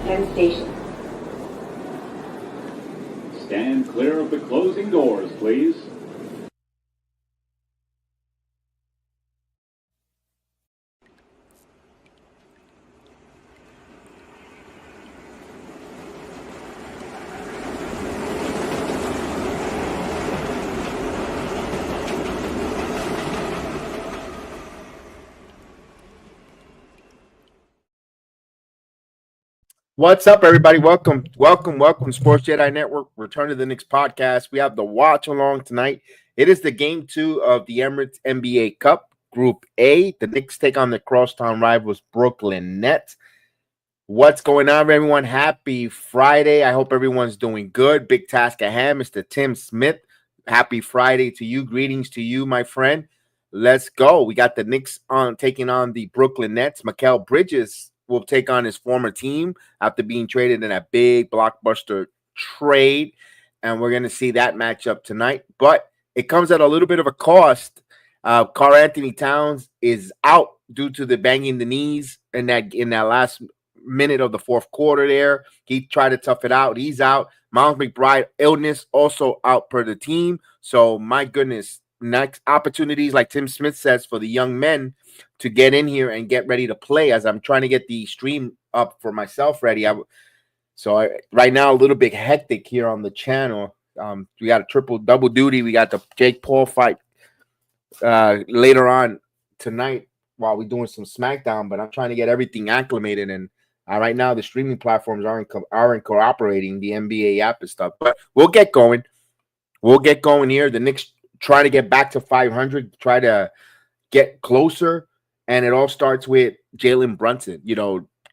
Penn Station. Stand clear of the closing doors, please. What's up, everybody? Welcome, Sports Jedi Network. Return to the Knicks podcast. We have the watch along tonight. It is the game 2 of the Emirates NBA Cup, Group A. The Knicks take on the Crosstown Rivals Brooklyn Nets. What's going on, everyone? Happy Friday. I hope everyone's doing good. Big task at hand, Mr. Tim Smith. Happy Friday to you. Greetings to you, my friend. Let's go. We got the Knicks taking on the Brooklyn Nets. Mikal Bridges will take on his former team after being traded in a big blockbuster trade. And we're going to see that matchup tonight. But it comes at a little bit of a cost. Karl Anthony Towns is out due to the banging the knees in that last minute of the fourth quarter there. He tried to tough it out. He's out. Miles McBride, illness, also out per the team. So, my goodness, next opportunities, like Tim Smith says, for the young men to get in here and get ready to play, as I'm trying to get the stream up for myself ready. Right now, a little bit hectic here on the channel. We got a double duty. We got the Jake Paul fight later on tonight while we're doing some SmackDown, but I'm trying to get everything acclimated. And right now, the streaming platforms aren't cooperating, the NBA app and stuff. But we'll get going. We'll get going here. The Knicks try to get back to 500, try to get closer, and it all starts with Jalen Brunson.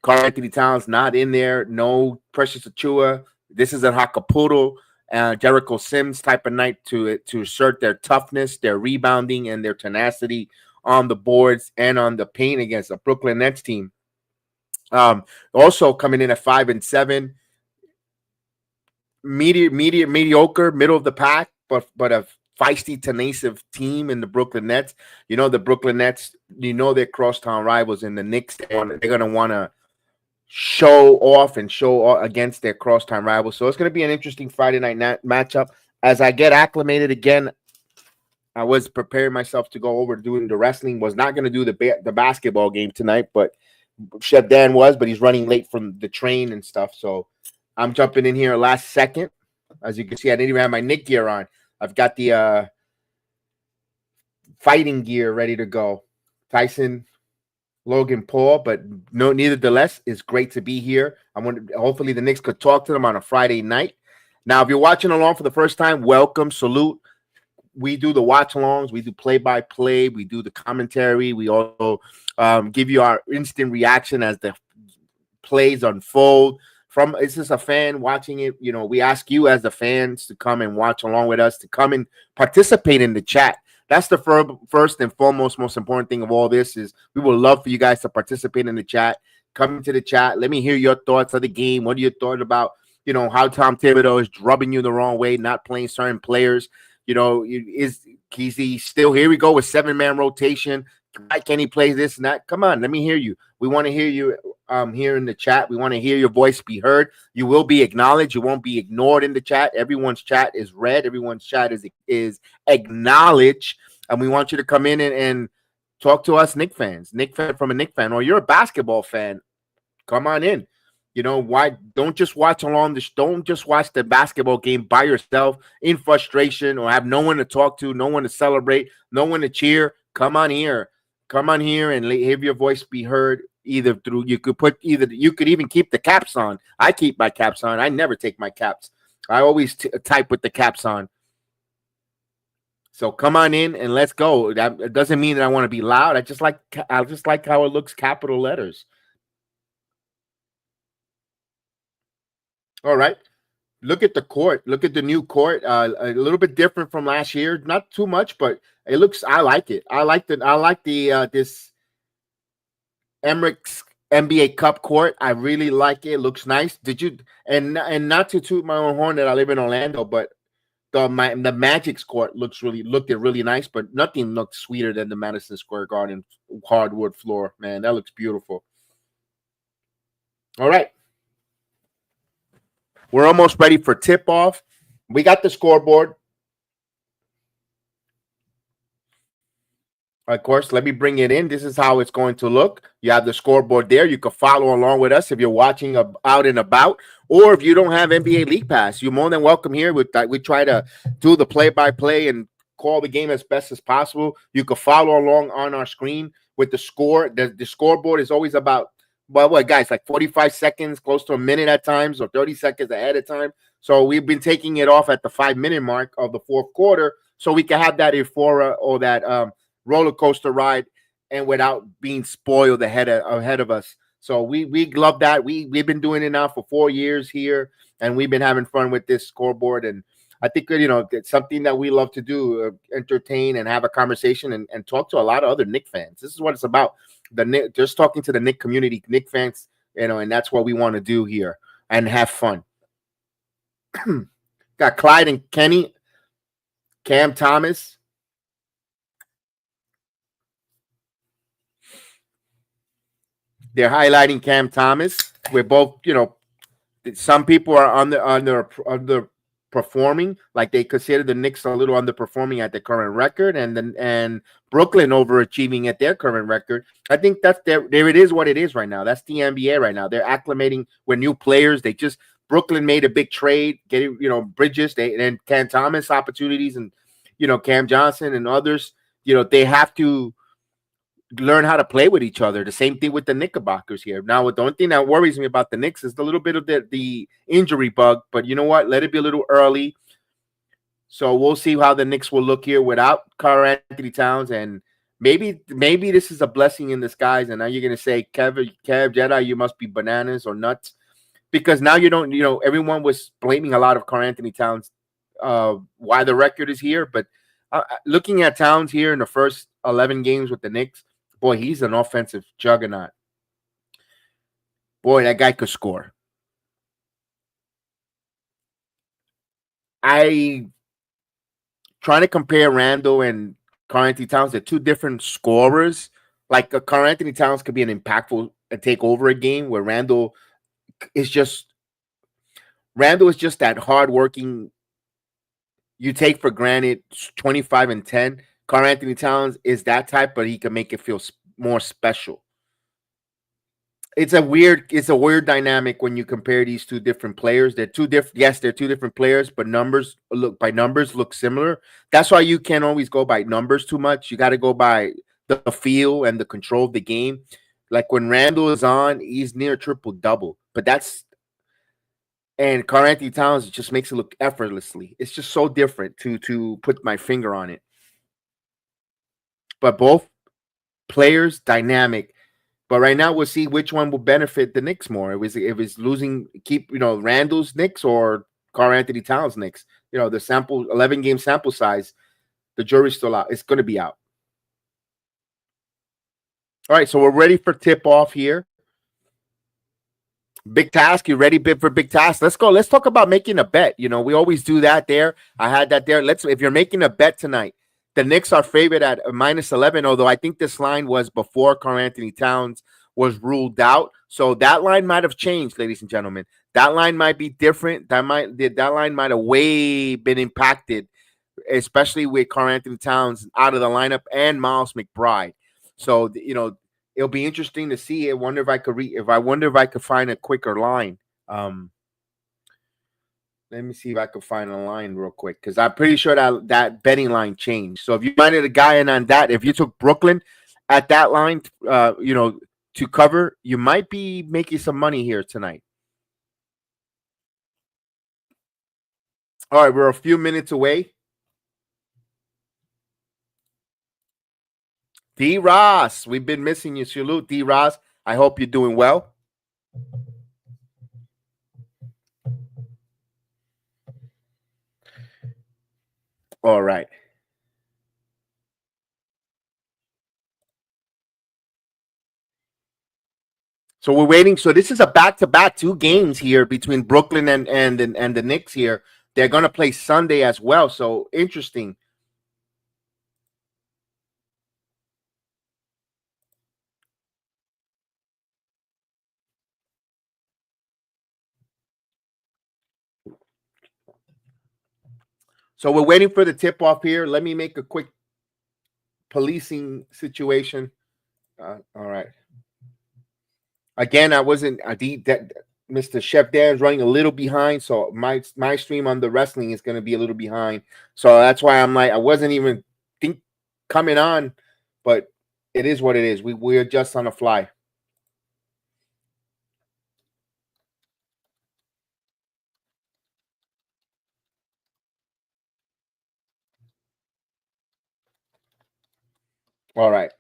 Karl Anthony Towns not in there, no Precious Achiuwa. This is a Hakapuru, Jericho Sims type of night to assert their toughness, their rebounding, and their tenacity on the boards and on the paint against the Brooklyn Nets team. Also coming in at 5-7, mediocre, middle of the pack, but a feisty, tenacious team in the Brooklyn Nets. The Brooklyn Nets, they're crosstown rivals in the Knicks. They're going to want to show off against their crosstown rivals. So it's going to be an interesting Friday night matchup. As I get acclimated again, I was preparing myself to go over doing the wrestling. Was not going to do the basketball game tonight, but Chef Dan was, but he's running late from the train and stuff. So I'm jumping in here last second. As you can see, I didn't even have my Knick gear on. I've got the fighting gear ready to go. Tyson, Logan Paul, but nevertheless, it's great to be here. Hopefully the Knicks could talk to them on a Friday night. Now, if you're watching along for the first time, welcome, salute. We do the watch-alongs. We do play-by-play. We do the commentary. We also give you our instant reaction as the plays unfold. Is this a fan watching it? We ask you as the fans to come and watch along with us, to come and participate in the chat. That's the first and foremost, most important thing of all this is we would love for you guys to participate in the chat. Come into the chat. Let me hear your thoughts of the game. What are your thoughts about, how Tom Thibodeau is rubbing you the wrong way, not playing certain players? Is he still, here we go with 7-man rotation? Why can't he play this and that? Come on, let me hear you. We want to hear you here in the chat. We want to hear your voice be heard. You will be acknowledged. You won't be ignored in the chat. Everyone's chat is read. Everyone's chat is acknowledged. And we want you to come in and talk to us Knicks fans. Knicks fan from a Knicks fan, or you're a basketball fan. Come on in. Why don't just watch along this? Don't just watch the basketball game by yourself in frustration or have no one to talk to, no one to celebrate, no one to cheer. Come on here. Come on here and have your voice be heard. You could even keep the caps on. I keep my caps on. I never take my caps. I always type with the caps on. So come on in and let's go. It doesn't mean that I want to be loud. I just like how it looks, capital letters. All right. Look at the court. Look at the new court. A little bit different from last year. Not too much, but it looks. I like it. I like the this Emirates NBA Cup court. I really like it. It looks nice. Did you? And not to toot my own horn that I live in Orlando, but the Magic's court looked really nice. But nothing looked sweeter than the Madison Square Garden hardwood floor. Man, that looks beautiful. All right. We're almost ready for tip off. We got the scoreboard. Of course, let me bring it in. This is how it's going to look. You have the scoreboard there. You can follow along with us if you're watching out and about, or if you don't have NBA League Pass, you're more than welcome here. We try to do the play-by-play and call the game as best as possible. You can follow along on our screen with the score. The scoreboard is always about, well, what guys, like 45 seconds, close to a minute at times, or 30 seconds ahead of time. So we've been taking it off at the 5-minute mark of the fourth quarter, so we can have that euphoria or that roller coaster ride and without being spoiled ahead of us. So we love that. We've been doing it now for 4 years here, and we've been having fun with this scoreboard. And I think it's something that we love to do, entertain and have a conversation and talk to a lot of other Knicks fans. This is what it's about. Just talking to the Knicks community, Knicks fans, and that's what we want to do here and have fun. Got Clyde and Kenny, Cam Thomas. They're highlighting Cam Thomas. We're both, some people are underperforming, like they consider the Knicks a little underperforming at the current record, and Brooklyn overachieving at their current record. I think that's there. It is what it is right now. That's the NBA right now. They're acclimating with new players. Brooklyn made a big trade, getting Bridges, and Cam Thomas opportunities, and Cam Johnson and others. They have to learn how to play with each other. The same thing with the Knickerbockers here. Now, the only thing that worries me about the Knicks is the little bit of the injury bug, but you know what? Let it be a little early. So we'll see how the Knicks will look here without Karl-Anthony Towns, and maybe this is a blessing in disguise. And now you're going to say, Kev Jedi, you must be bananas or nuts, because now you don't, everyone was blaming a lot of Karl-Anthony Towns why the record is here, but looking at Towns here in the first 11 games with the Knicks, boy, he's an offensive juggernaut. Boy, that guy could score. I trying to compare Randall and Karl-Anthony Towns. They're two different scorers. Like Karl-Anthony Towns could be an impactful take over a game, where Randall is just that hardworking. You take for granted 25 and 10. Karl-Anthony Towns is that type, but he can make it feel more special. It's a weird dynamic when you compare these two different players. They're two different. Yes, they're two different players, but numbers look similar. That's why you can't always go by numbers too much. You got to go by the feel and the control of the game. Like when Randall is on, he's near triple double. But and Karl-Anthony Towns just makes it look effortlessly. It's just so different to put my finger on it. But both players dynamic. But right now, we'll see which one will benefit the Knicks more. It was losing, Randall's Knicks or Karl-Anthony Towns Knicks. The 11-game sample size, the jury's still out. It's going to be out. All right, so we're ready for tip-off here. Big task. You ready for big task? Let's go. Let's talk about making a bet. We always do that there. I had that there. If you're making a bet tonight, the Knicks are favored at -11, although I think this line was before Karl-Anthony Towns was ruled out. So that line might have changed, ladies and gentlemen. That line might be different. That line might have way been impacted, especially with Karl-Anthony Towns out of the lineup and Miles McBride. So, it'll be interesting to see. I wonder if I could find a quicker line. Let me see if I can find a line real quick, because I'm pretty sure that betting line changed. So if you minded a guy in on that, if you took Brooklyn at that line, to cover, you might be making some money here tonight. All right, we're a few minutes away. D. Ross, we've been missing you. Salute, D. Ross. I hope you're doing well. All right. So we're waiting. So this is a back-to-back 2 games here between Brooklyn and the Knicks here. They're going to play Sunday as well. So interesting. So we're waiting for the tip off here. Let me make a quick policing situation. All right. Again, I wasn't. Mr. Chef Dan's running a little behind, so my stream on the wrestling is going to be a little behind. So that's why I'm like, I wasn't even coming on, but it is what it is. We're just on the fly. All right.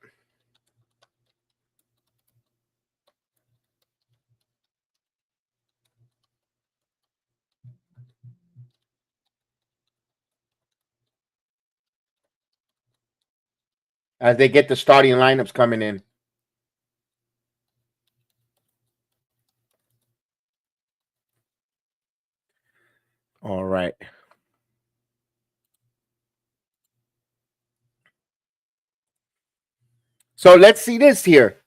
As they get the starting lineups coming in. All right. So let's see this here.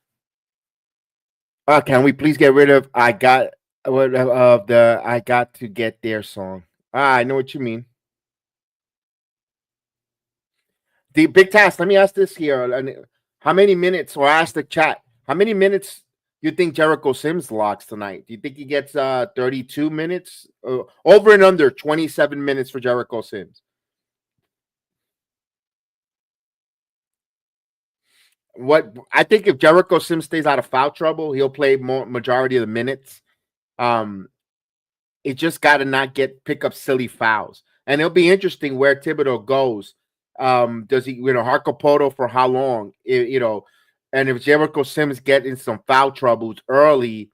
Can we please get rid of I got to get their song. I know what you mean. The big task. Let me ask this here. How many minutes, or ask the chat, how many minutes you think Jericho Sims locks tonight? Do you think he gets 32 minutes? Over and under 27 minutes for Jericho Sims? What I think, if Jericho Sims stays out of foul trouble, he'll play majority of the minutes. It just got to not pick up silly fouls, and it'll be interesting where Thibodeau goes. Does he, Harkopoto for how long? And if Jericho Sims get in some foul troubles early,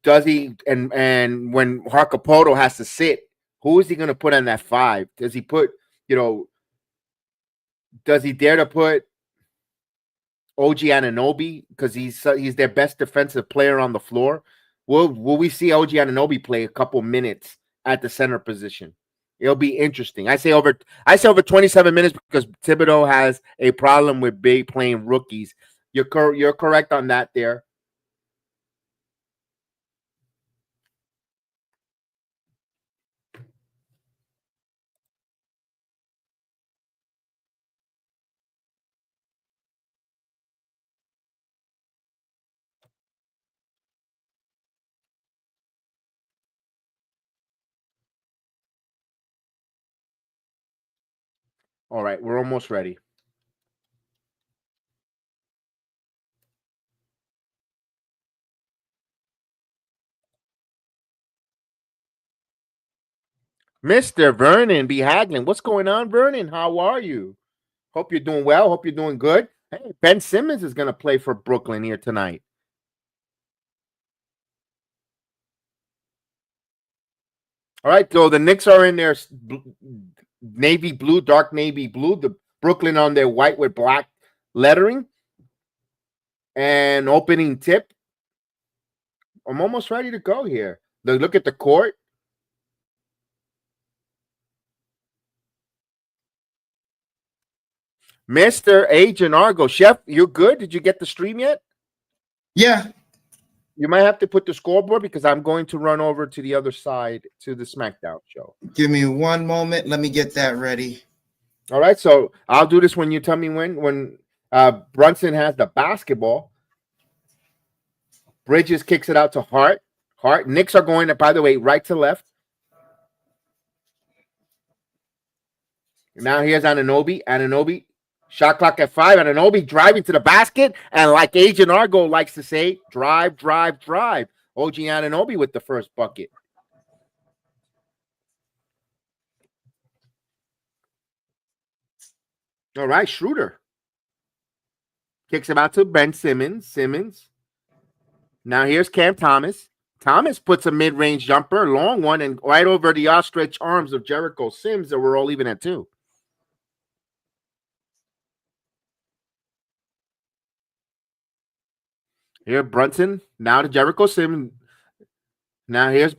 does he? And when Harkopoto has to sit, who is he going to put on that 5? Does he put? Does he dare to put OG Anunoby, because he's their best defensive player on the floor? Will we see OG Anunoby play a couple minutes at the center position? It'll be interesting. I say over 27 minutes because Thibodeau has a problem with playing rookies. You're correct on that there. All right, we're almost ready. Mr. Vernon B. Haglin. What's going on, Vernon? How are you? Hope you're doing well. Hope you're doing good. Hey, Ben Simmons is going to play for Brooklyn here tonight. All right, so the Knicks are in their navy blue, dark navy blue. The Brooklyn on their white with black lettering. And opening tip. I'm almost ready to go here. Look at the court. Mr. Agent Argo. Chef, you good? Did you get the stream yet? Yeah. You might have to put the scoreboard because I'm going to run over to the other side to the SmackDown show. Give me one moment. Let me get that ready. All right, so I'll do this when you tell me when. When Brunson has the basketball, Bridges kicks it out to Hart. Knicks are going, by the way, right to left. Now here's Anunoby. Shot clock at 5. Anunoby driving to the basket. And like Agent Argo likes to say, drive. OG Anunoby with the first bucket. All right, Schroeder. Kicks him out to Ben Simmons. Now here's Cam Thomas. Thomas puts a mid-range jumper, long one, and right over the outstretched arms of Jericho Sims, that we're all even at 2. Here, Brunson. Now to Jericho Sims. Now here's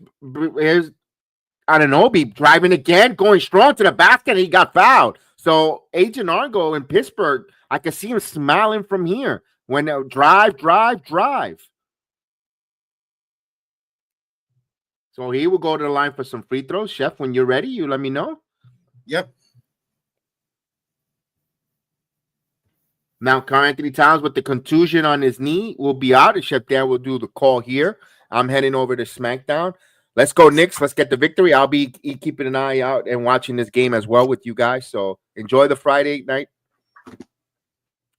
Anunoby driving again, going strong to the basket, and he got fouled. So Agent Argo in Pittsburgh, I can see him smiling from here when drive. So he will go to the line for some free throws. Chef, when you're ready, you let me know. Yep. Now, Karl Anthony Towns with the contusion on his knee will be out. And Chef Dan will do the call here. I'm heading over to SmackDown. Let's go, Knicks. Let's get the victory. I'll be keeping an eye out and watching this game as well with you guys. So enjoy the Friday night.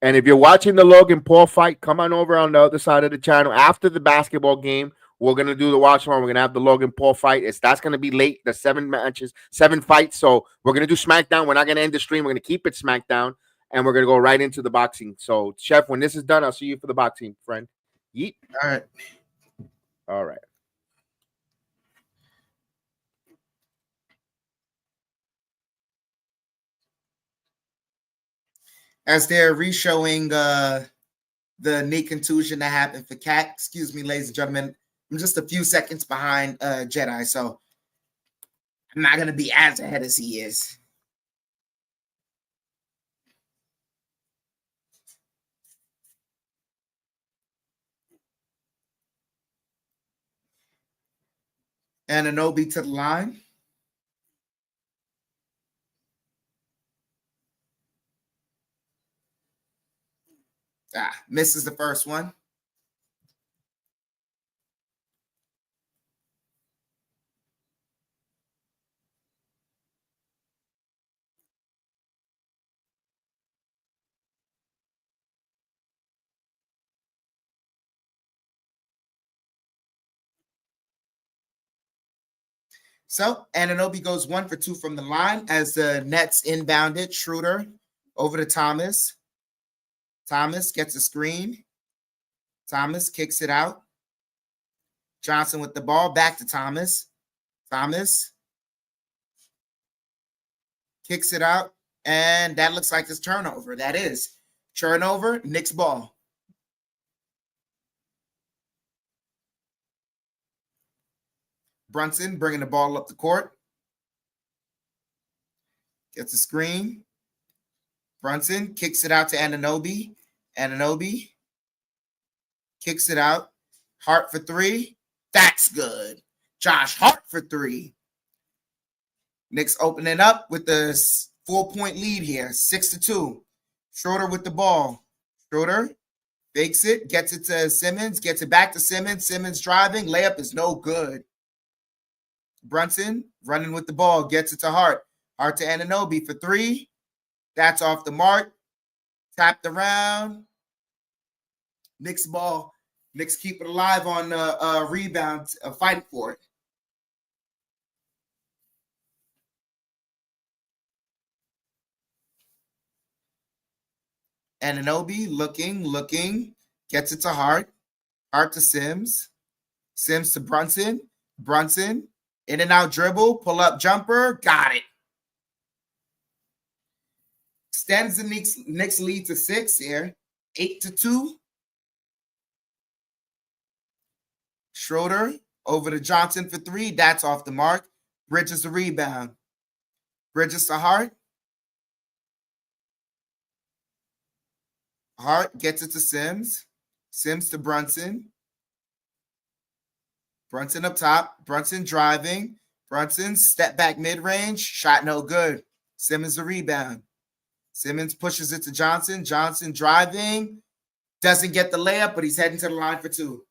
And if you're watching the Logan Paul fight, come on over on the other side of the channel. After the basketball game, we're going to do the watch along. We're going to have the Logan Paul fight. That's going to be late. The 7 matches, 7 fights. So we're going to do SmackDown. We're not going to end the stream. We're going to keep it SmackDown. And we're going to go right into the boxing. So, Chef, when this is done, I'll see you for the boxing, friend. Yeet. All right. All right. As they're re-showing the knee contusion that happened for Cat, excuse me, ladies and gentlemen, I'm just a few seconds behind Jedi, so I'm not going to be as ahead as he is. And Anobi to the line. Misses the first one. So Anunoby goes 1 for 2 from the line as the Nets inbounded. Schroeder over to Thomas. Thomas gets a screen. Thomas kicks it out. Johnson with the ball. Back to Thomas. Thomas kicks it out. And that looks like it's turnover. That is. Turnover, Knicks ball. Brunson bringing the ball up the court. Gets a screen. Brunson kicks it out to Anunoby. Anunoby kicks it out. Hart for 3. That's good. Josh Hart for 3. Knicks opening up with the 4-point lead here. 6-2. Schroeder with the ball. Schroeder fakes it. Gets it to Simmons. Gets it back to Simmons. Simmons driving. Layup is no good. Brunson running with the ball. Gets it to Hart. Hart to Anunoby for 3. That's off the mark. Tapped around. Knicks ball. Knicks keep it alive on rebound, fighting for it. Anunoby looking. Gets it to Hart. Hart to Sims. Sims to Brunson. Brunson. In and out dribble. Pull up jumper. Got it. Extends the Knicks lead to 6 here. 8-2. Schroeder over to Johnson for 3. That's off the mark. Bridges the rebound. Bridges to Hart. Hart gets it to Sims. Sims to Brunson. Brunson up top. Brunson driving. Brunson step back mid-range. Shot no good. Simmons the rebound. Simmons pushes it to Johnson. Johnson driving. Doesn't get the layup, but he's heading to the line for 2.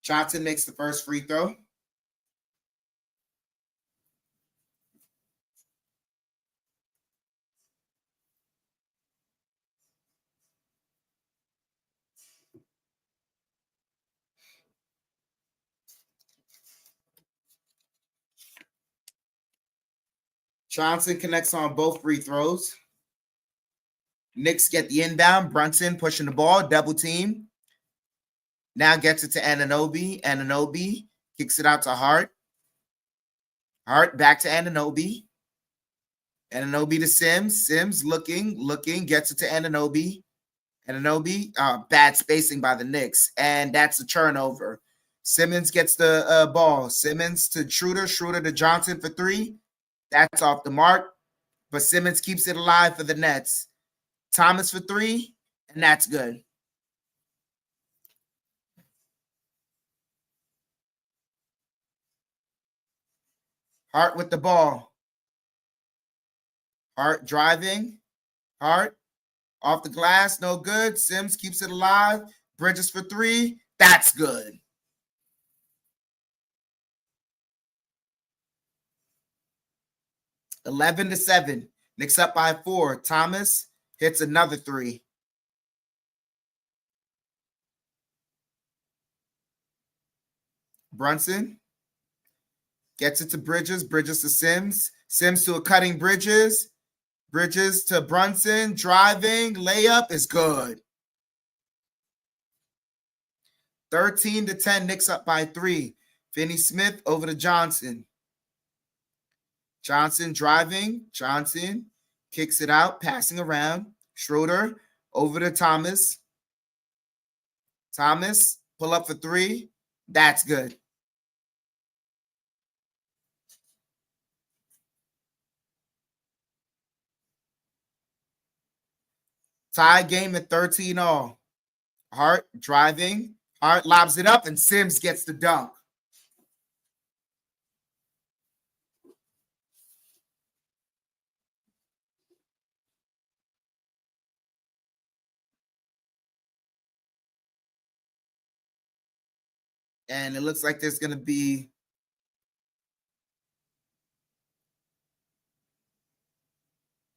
Johnson makes the first free throw. Johnson connects on both free throws. Knicks get the inbound. Brunson pushing the ball. Double team. Now gets it to Anunoby. Anunoby kicks it out to Hart. Hart back to Anunoby. Anunoby to Sims. Sims looking, gets it to Anunoby. Anunoby, bad spacing by the Knicks, and that's a turnover. Simmons gets the ball. Simmons to Schroeder. Schroeder to Johnson for 3. That's off the mark, but Simmons keeps it alive for the Nets. Thomas for 3, and that's good. Hart with the ball. Hart driving. Hart off the glass, no good. Sims keeps it alive. Bridges for 3. That's good. (11-7). Knicks up by 4. Thomas hits another 3. Brunson gets it to Bridges. Bridges to Sims. Sims to a cutting Bridges. Bridges to Brunson. Driving. Layup is good. 13-10. Knicks up by 3. Finney-Smith over to Johnson. Johnson driving. Johnson kicks it out, passing around. Schroeder over to Thomas. Thomas pull up for 3. That's good. Tie game at 13-all. Hart driving. Hart lobs it up, and Sims gets the dunk. And it looks like there's going to be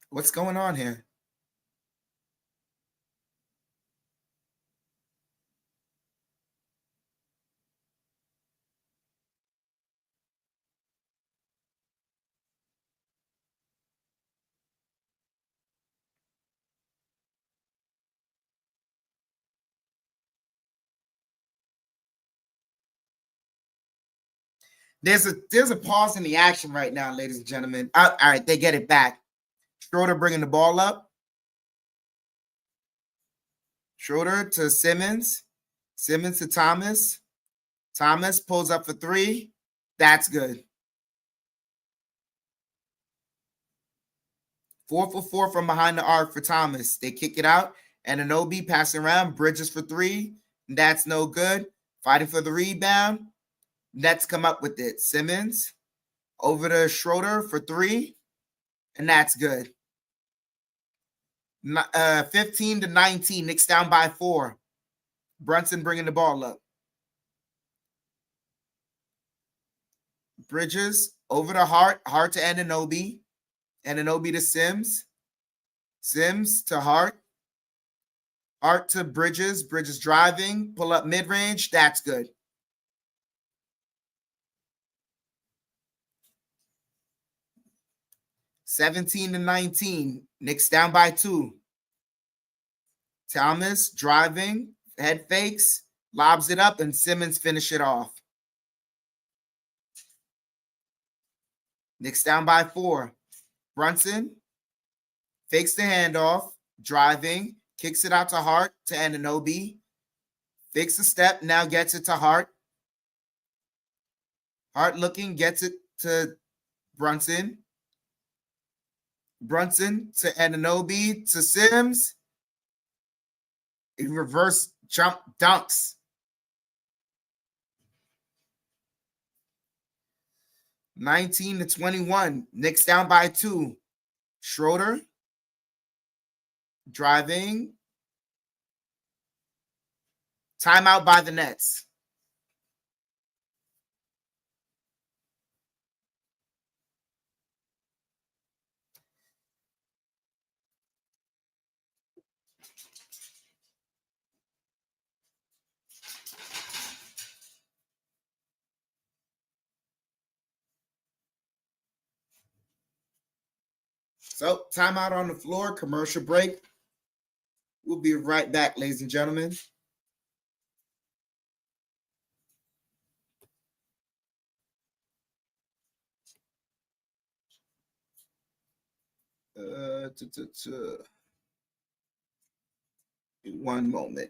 what's going on here? There's a pause in the action right now, ladies and gentlemen. All right, they get it back. Schroeder bringing the ball up. Schroeder to Simmons. Simmons to Thomas. Thomas pulls up for 3. That's good. 4 for 4 from behind the arc for Thomas. They kick it out. And Anunoby passing around. Bridges for 3. That's no good. Fighting for the rebound. Nets come up with it. Simmons over to Schroeder for 3. And that's good. 15-19. Knicks down by 4. Brunson bringing the ball up. Bridges over to Hart. Hart to Anunoby. Anunoby to Sims. Sims to Hart. Hart to Bridges. Bridges driving. Pull up mid-range. That's good. (17-19). Knicks down by 2. Thomas driving. Head fakes. Lobs it up, and Simmons finish it off. Knicks down by 4. Brunson fakes the handoff. Driving. Kicks it out to Hart to Anunoby. Fakes a step. Now gets it to Hart. Hart looking. Gets it to Brunson. Brunson to Anunoby to Sims. In reverse jump dunks. (19-21). Knicks down by 2. Schroeder driving. Timeout by the Nets. So, timeout on the floor, commercial break. We'll be right back, ladies and gentlemen. One moment.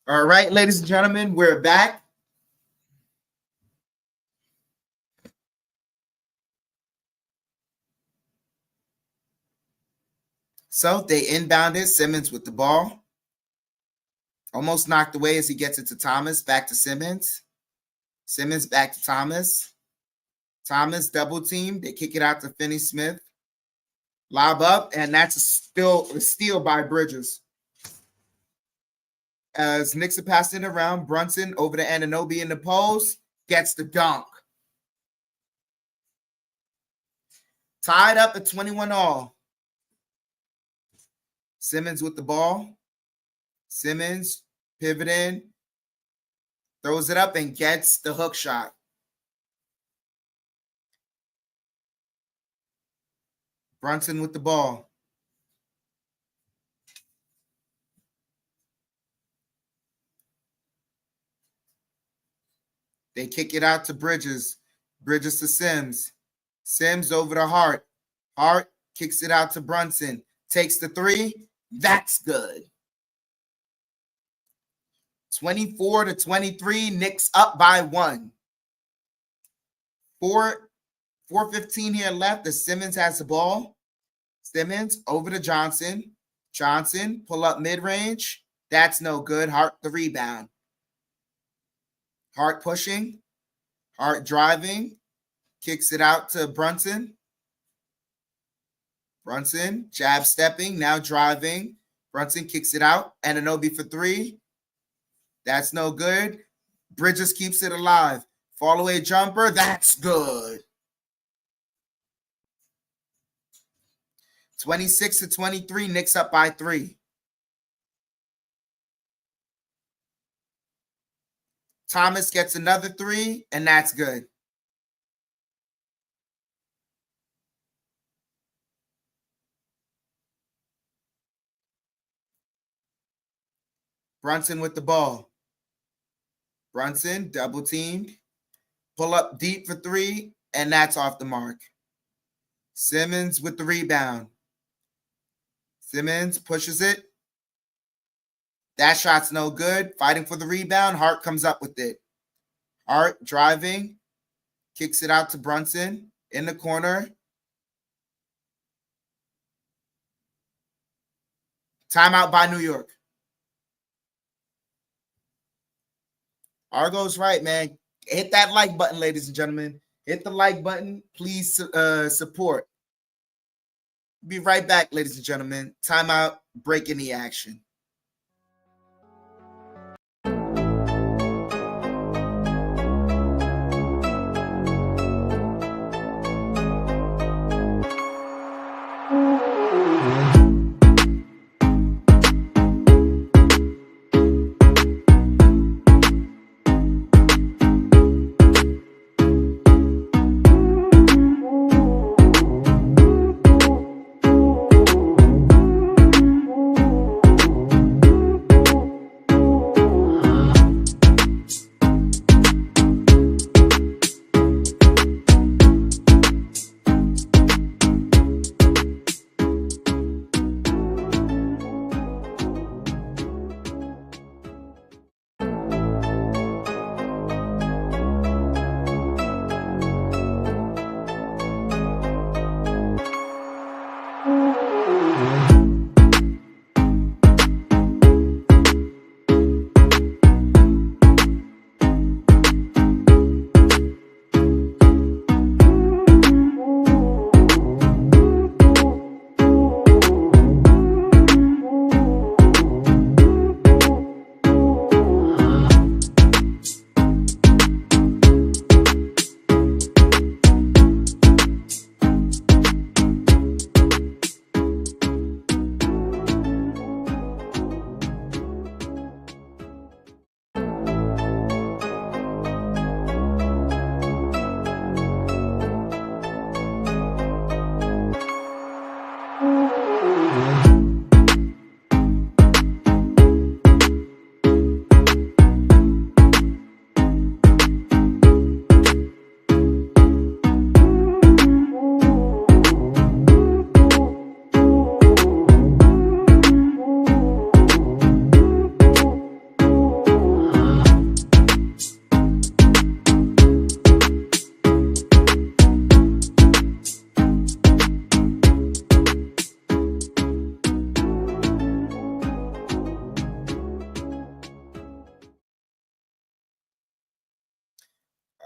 All right, ladies and gentlemen, we're back. So they inbounded Simmons with the ball. Almost knocked away as he gets it to Thomas. Back to Simmons. Simmons back to Thomas. Thomas double team. They kick it out to Finney-Smith. Lob up, and that's a steal by Bridges. As Knicks are passing it around, Brunson over to Anunoby in the post, gets the dunk. Tied up at 21 all. Simmons with the ball. Simmons pivoting, throws it up and gets the hook shot. Brunson with the ball. They kick it out to Bridges. Bridges to Sims. Sims over to Hart. Hart kicks it out to Brunson. Takes the three. That's good. 24-23. Knicks up by 1. 4:15 here left. The Simmons has the ball. Simmons over to Johnson. Johnson pull up mid-range. That's no good. Hart the rebound. Hart pushing. Hart driving. Kicks it out to Brunson. Brunson jab stepping. Now driving. Brunson kicks it out. Anunoby for 3. That's no good. Bridges keeps it alive. Fall away jumper. That's good. 26-23. Knicks up by 3. Thomas gets another 3, and that's good. Brunson with the ball. Brunson double teamed. Pull up deep for 3, and that's off the mark. Simmons with the rebound. Simmons pushes it. That shot's no good. Fighting for the rebound. Hart comes up with it. Hart driving. Kicks it out to Brunson in the corner. Timeout by New York. Argo's right, man. Hit that like button, ladies and gentlemen. Hit the like button. Please support. Be right back, ladies and gentlemen. Timeout, break in the action.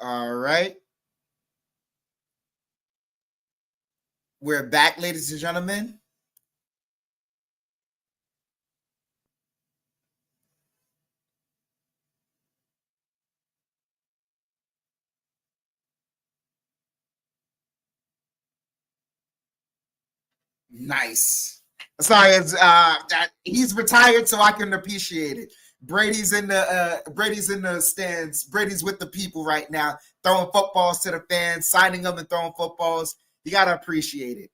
All right. We're back, ladies and gentlemen. Nice. Sorry, it's that he's retired, so I can appreciate it. Brady's in the stands. Brady's with the people right now, throwing footballs to the fans, signing them and throwing footballs. You gotta appreciate it.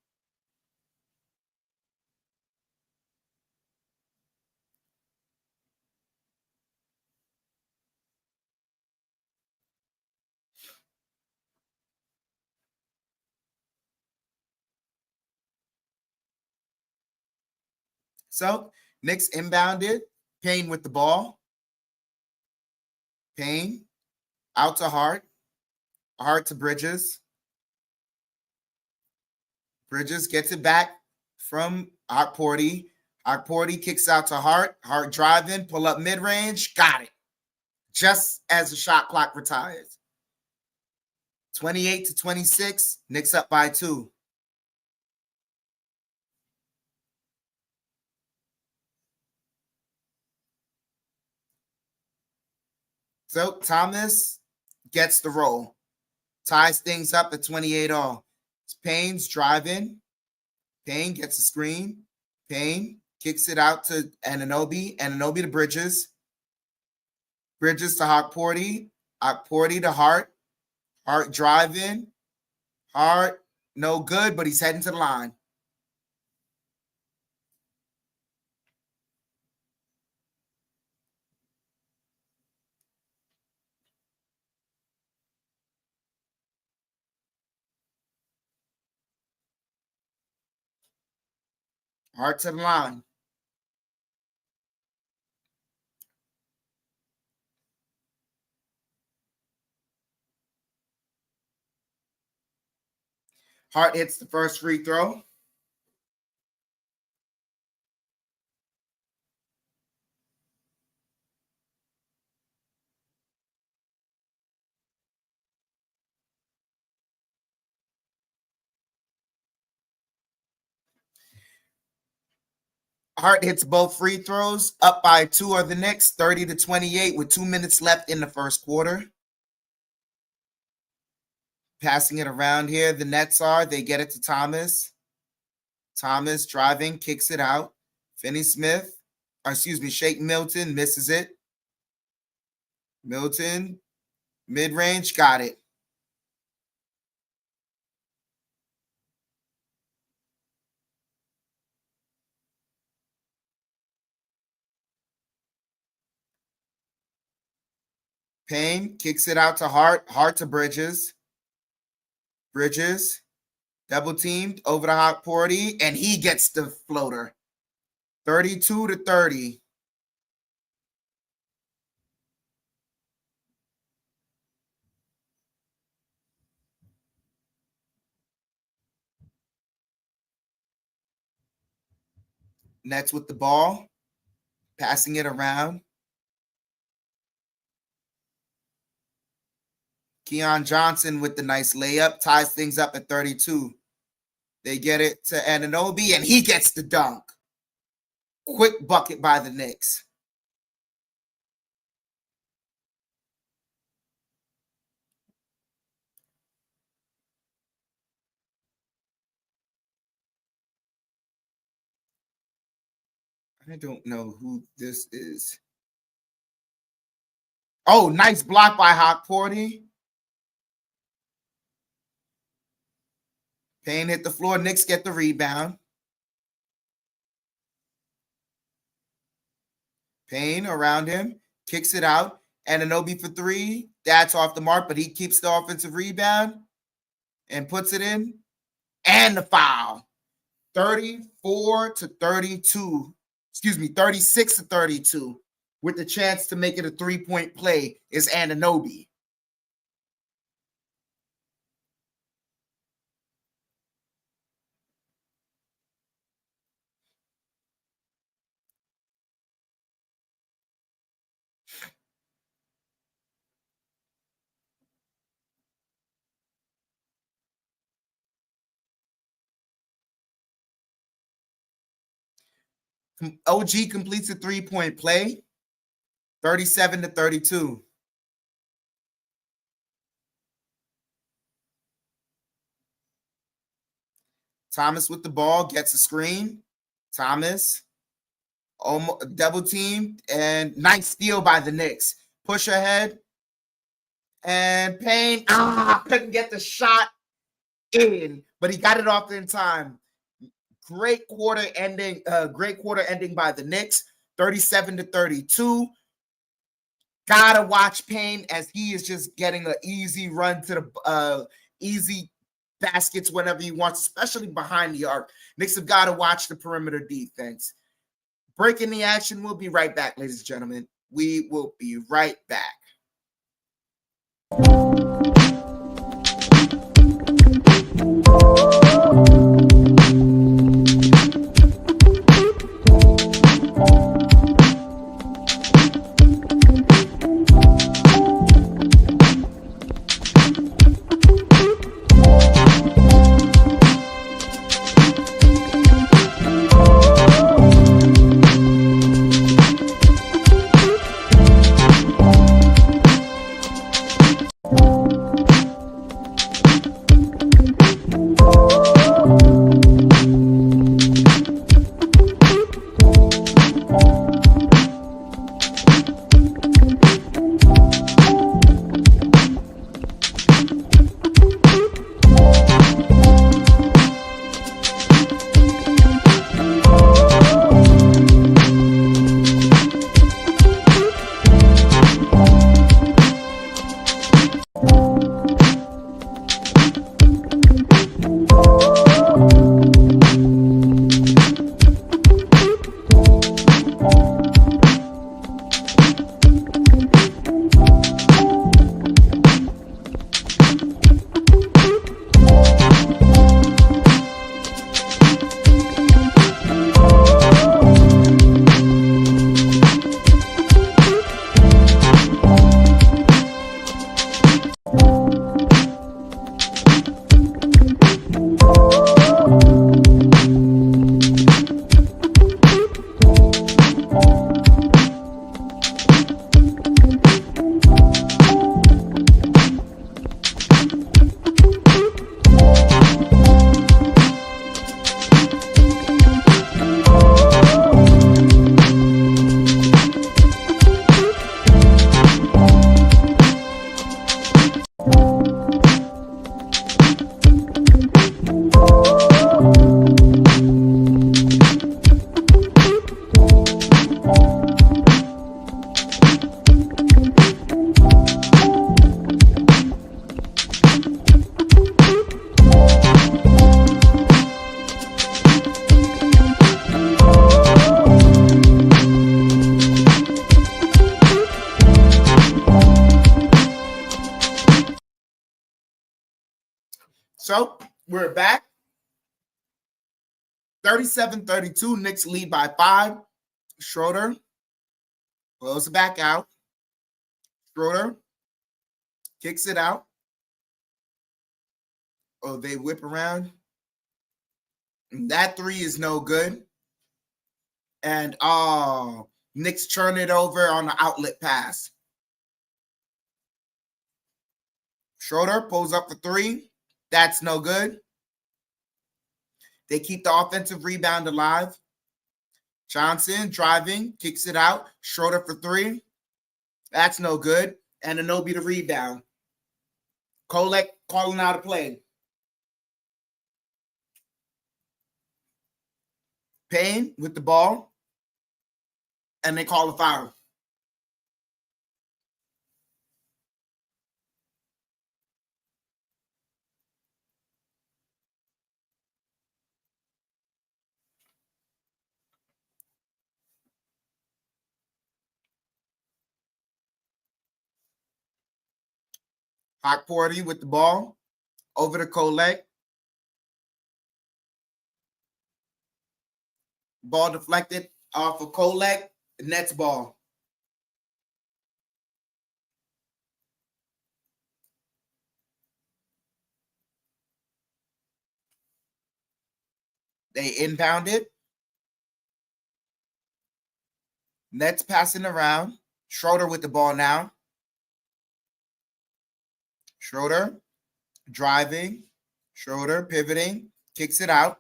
So Knicks inbounded. Payne with the ball. Payne out to Hart. Hart to Bridges. Bridges gets it back from Okporty. Okporty kicks out to Hart. Hart driving, pull up mid-range. Got it. Just as the shot clock retires. 28-26. Knicks up by 2. So Thomas gets the roll. Ties things up at 28 all. Payne's driving. Payne gets a screen. Payne kicks it out to Anunoby. Anunoby to Bridges. Bridges to Okporty. Okporty to Hart. Hart driving. Hart, no good, but he's heading to the line. Hart to the line. Hart hits the first free throw. Hart hits both free throws. Up by 2 are the Knicks, 30-28 with 2 minutes left in the first quarter. Passing it around here. The Nets they get it to Thomas. Thomas driving, kicks it out. Shake Milton misses it. Milton, mid-range, got it. Payne kicks it out to Hart. Hart to Bridges. Bridges, double teamed over to Hotporty, and he gets the floater. 32-30. Nets with the ball, passing it around. Keon Johnson with the nice layup, ties things up at 32. They get it to Anunoby, and he gets the dunk. Quick bucket by the Knicks. I don't know who this is. Oh, nice block by Hotporty. Payne hit the floor. Knicks get the rebound. Payne around him. Kicks it out. Anunoby for 3. That's off the mark, but he keeps the offensive rebound and puts it in. And the foul. 34-32. 36-32. With the chance to make it a 3-point play is Anunoby. OG completes a 3-point play, 37-32. Thomas with the ball, gets a screen. Thomas, almost double team, and nice steal by the Knicks. Push ahead, and Payne couldn't get the shot in, but he got it off in time. Great quarter ending by the Knicks, 37-32. Gotta watch Payne as he is just getting an easy run to the easy baskets whenever he wants, especially behind the arc. Knicks have got to watch the perimeter defense. Breaking the action. We'll be right back, ladies and gentlemen. We will be right back. So we're back. 37-32. Knicks lead by 5. Schroeder blows it back out. Schroeder kicks it out. Oh, they whip around. That three is no good. And Knicks turn it over on the outlet pass. Schroeder pulls up for 3. That's no good. They keep the offensive rebound alive. Johnson driving, kicks it out. Schroeder for 3. That's no good. And Anunoby the rebound. Kolek calling out a play. Payne with the ball. And they call a foul. Hawkporty with the ball. Over to Kolek. Ball deflected off of Kolek. Nets ball. They inbound it. Nets passing around. Schroeder with the ball now. Schroeder driving. Schroeder pivoting. Kicks it out.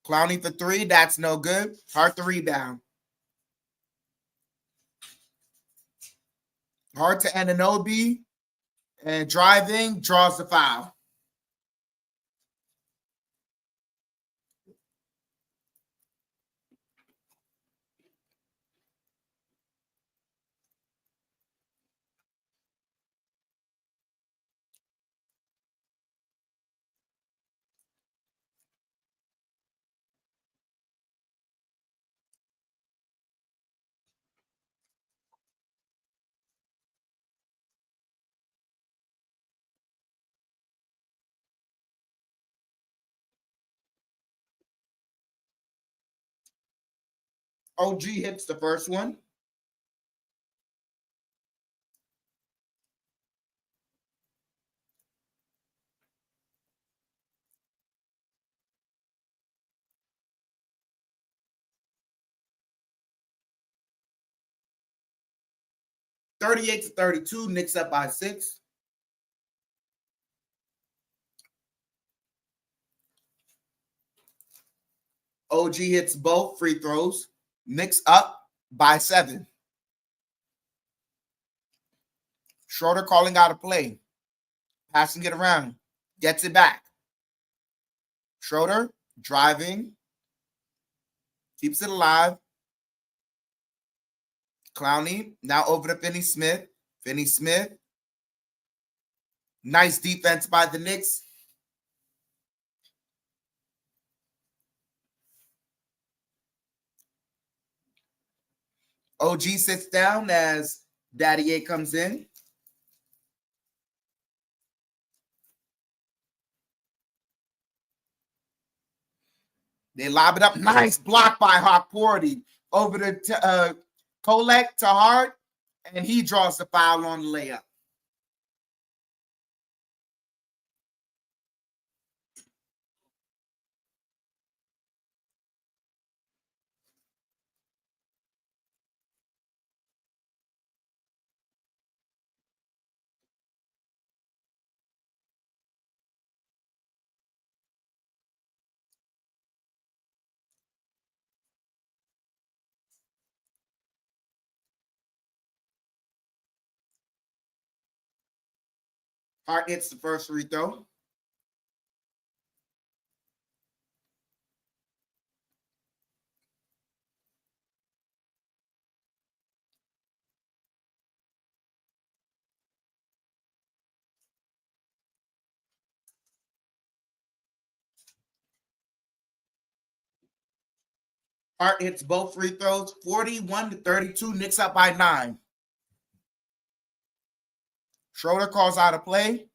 Clowney for 3. That's no good. Hard to rebound. Hard to Anunoby. And driving. Draws the foul. OG hits the first one. (38-32). Knicks up by 6. OG hits both free throws. Knicks up by 7. Schroeder calling out a play. Passing it around. Gets it back. Schroeder driving. Keeps it alive. Clowney now over to Finney Smith. Finney Smith. Nice defense by the Knicks. OG sits down as Daddy A comes in. They lob it up. Nice block by Hawkporty. Over to Kolek to Hart, and he draws the foul on the layup. Hart hits the first free throw. Hart hits both free throws. 41-32. Knicks up by 9. Schroeder calls out a play.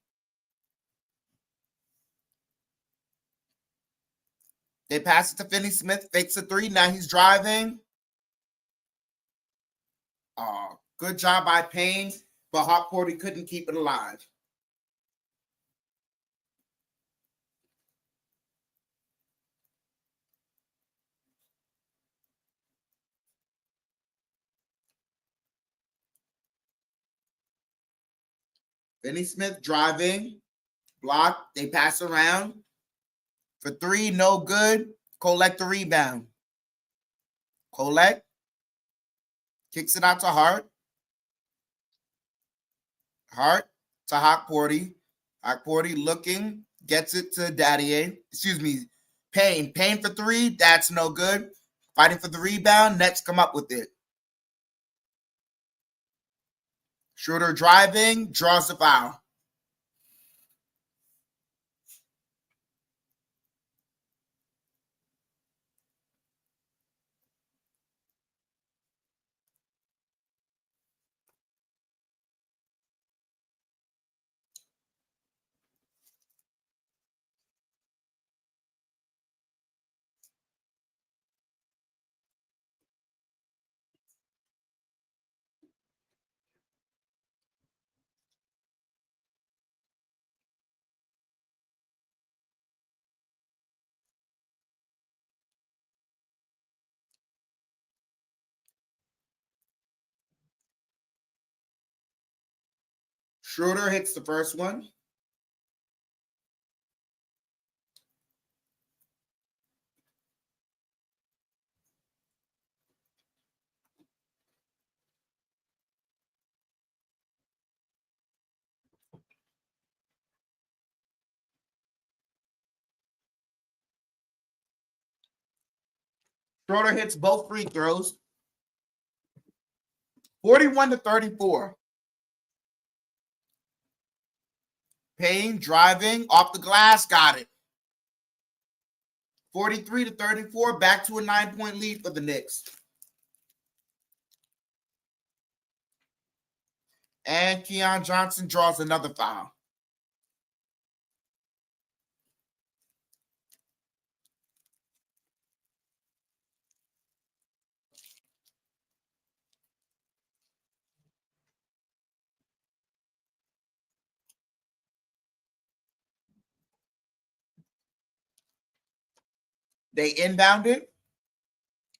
They pass it to Finney Smith, fakes a three. Now he's driving. Oh, good job by Payne, but Hawkporty couldn't keep it alive. Finney Smith driving. Block. They pass around. For three, no good. Collect the rebound. Collect. Kicks it out to Hart. Hart to Hawkporty. Hawkporty looking. Gets it to Daddier. Excuse me. Payne. Payne for three. That's no good. Fighting for the rebound. Next, come up with it. Schroeder driving. Draws the foul. Schroeder hits the first one. Schroeder hits both free throws. 41-34. Payne driving off the glass, got it. 43-34, back to a 9-point lead for the Knicks. And Keon Johnson draws another foul. They inbound it.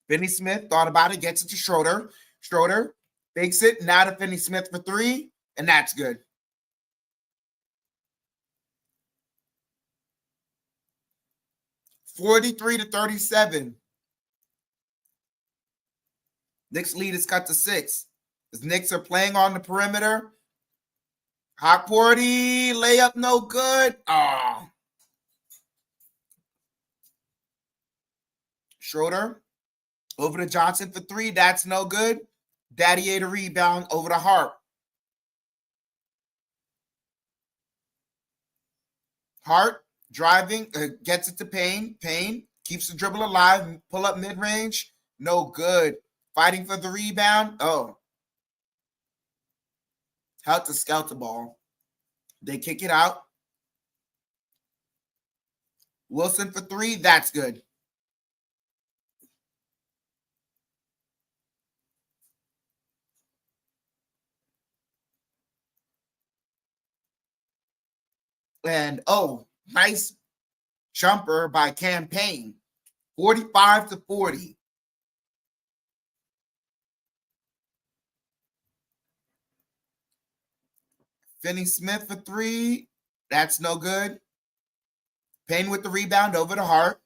Finney Smith thought about it, gets it to Schroeder. Schroeder fakes it, now to Finney Smith for three, and that's good. (43-37). Knicks lead is cut to 6. The Knicks are playing on the perimeter. Hawkporty, layup no good. Oh. Schroeder over to Johnson for three. That's no good. Daddier to rebound over to Hart. Hart driving, gets it to Payne. Payne keeps the dribble alive. Pull up mid-range. No good. Fighting for the rebound. Oh. Helter-skelter ball. They kick it out. Wilson for three. That's good. And, oh, nice jumper by Campaign. 45-40. Finney Smith for three. That's no good. Payne with the rebound over to Hart.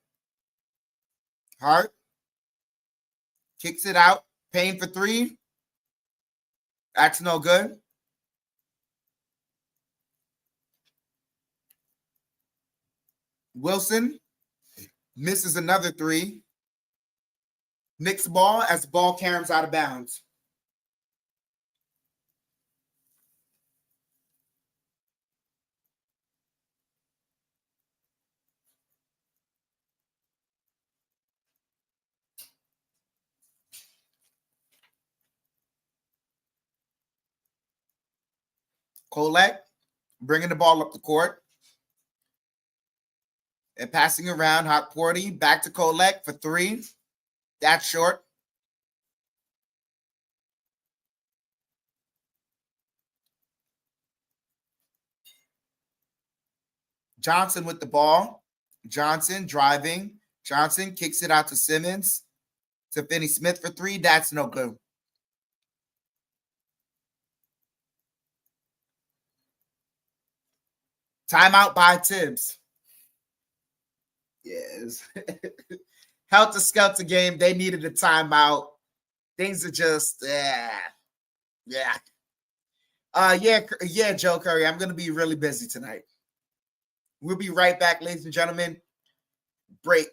Hart kicks it out. Payne for three. That's no good. Wilson misses another three. Knicks ball as the ball caroms out of bounds. Colette bringing the ball up the court. And passing around, Hot Porty back to Kolek for 3. That's short. Johnson with the ball. Johnson driving. Johnson kicks it out to Simmons. To Finney Smith for 3. That's no good. Timeout by Tibbs. Yes. Helter Skelter game. They needed a timeout. Things are just, yeah. Yeah, Joe Curry. I'm going to be really busy tonight. We'll be right back, ladies and gentlemen. Break.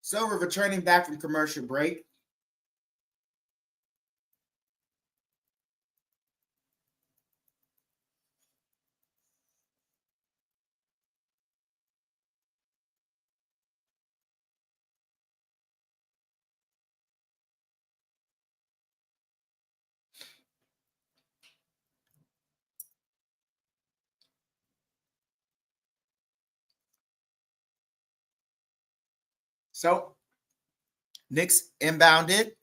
So we're returning back from commercial break. So Knicks inbounded.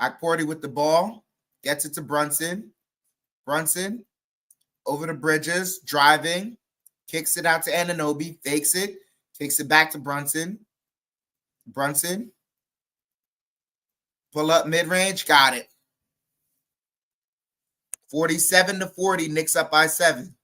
Porty with the ball. Gets it to Brunson. Brunson over the Bridges. Driving. Kicks it out to Anunoby. Fakes it. Kicks it back to Brunson. Brunson. Pull up mid-range. Got it. 47-40. Knicks up by 7.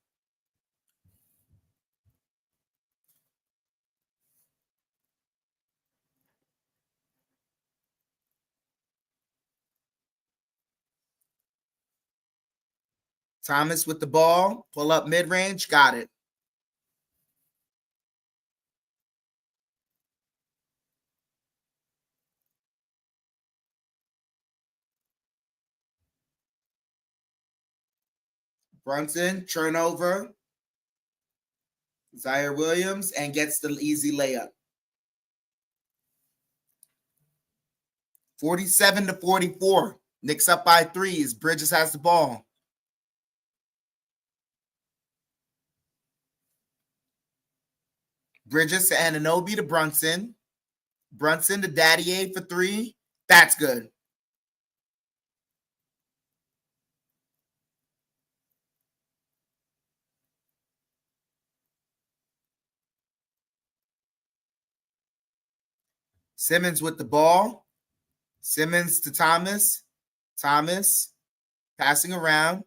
Thomas with the ball. Pull up mid-range. Got it. Brunson, turnover. Zaire Williams, and gets the easy layup. 47-44. Knicks up by 3. Bridges has the ball. Bridges to Anunoby to Brunson. Brunson to Daddier for 3. That's good. Simmons with the ball. Simmons to Thomas. Thomas passing around.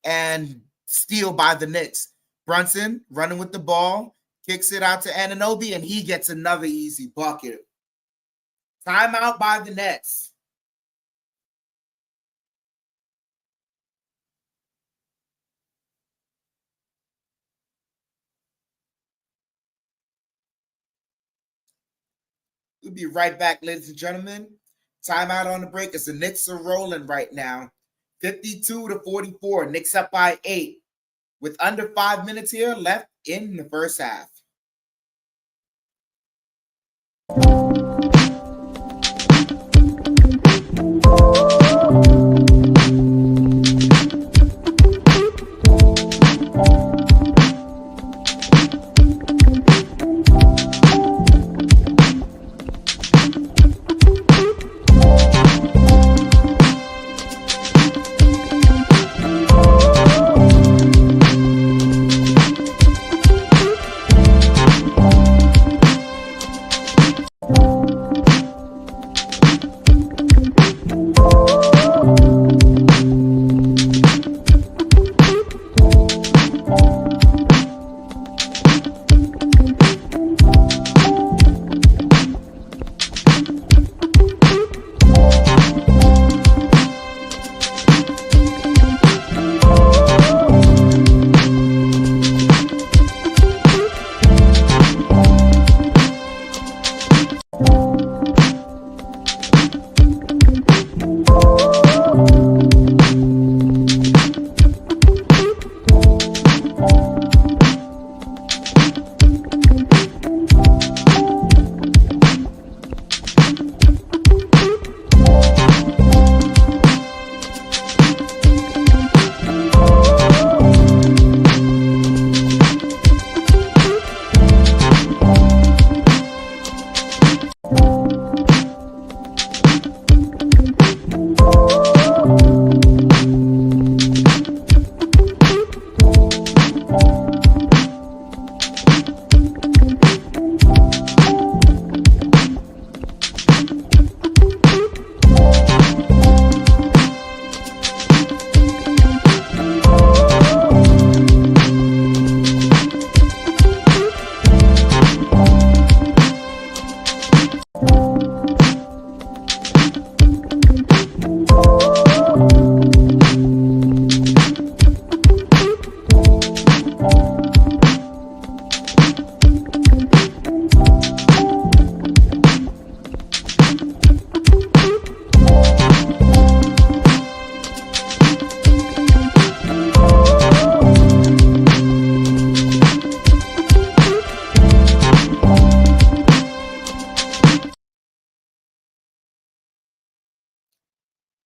And steal by the Knicks. Brunson running with the ball. Kicks it out to Anunoby, and he gets another easy bucket. Timeout by the Nets. We'll be right back, ladies and gentlemen. Timeout on the break as the Knicks are rolling right now. 52-44. Knicks up by 8. With under 5 minutes here left in the first half.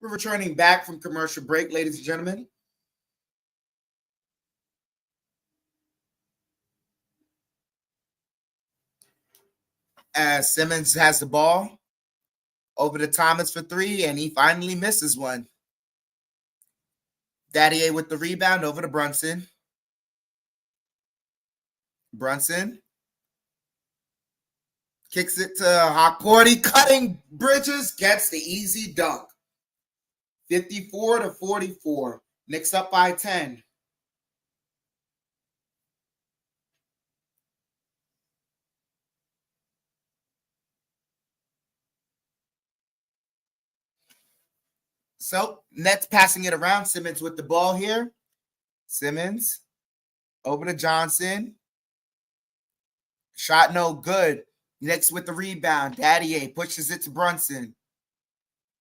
We're returning back from commercial break, ladies and gentlemen. As Simmons has the ball over to Thomas for 3, and he finally misses one. Daddy with the rebound over to Brunson. Brunson kicks it to Hakordi, cutting Bridges, gets the easy dunk. 54-44. Knicks up by 10. So, Nets passing it around. Simmons with the ball here. Simmons over to Johnson. Shot no good. Knicks with the rebound. Daddy pushes it to Brunson.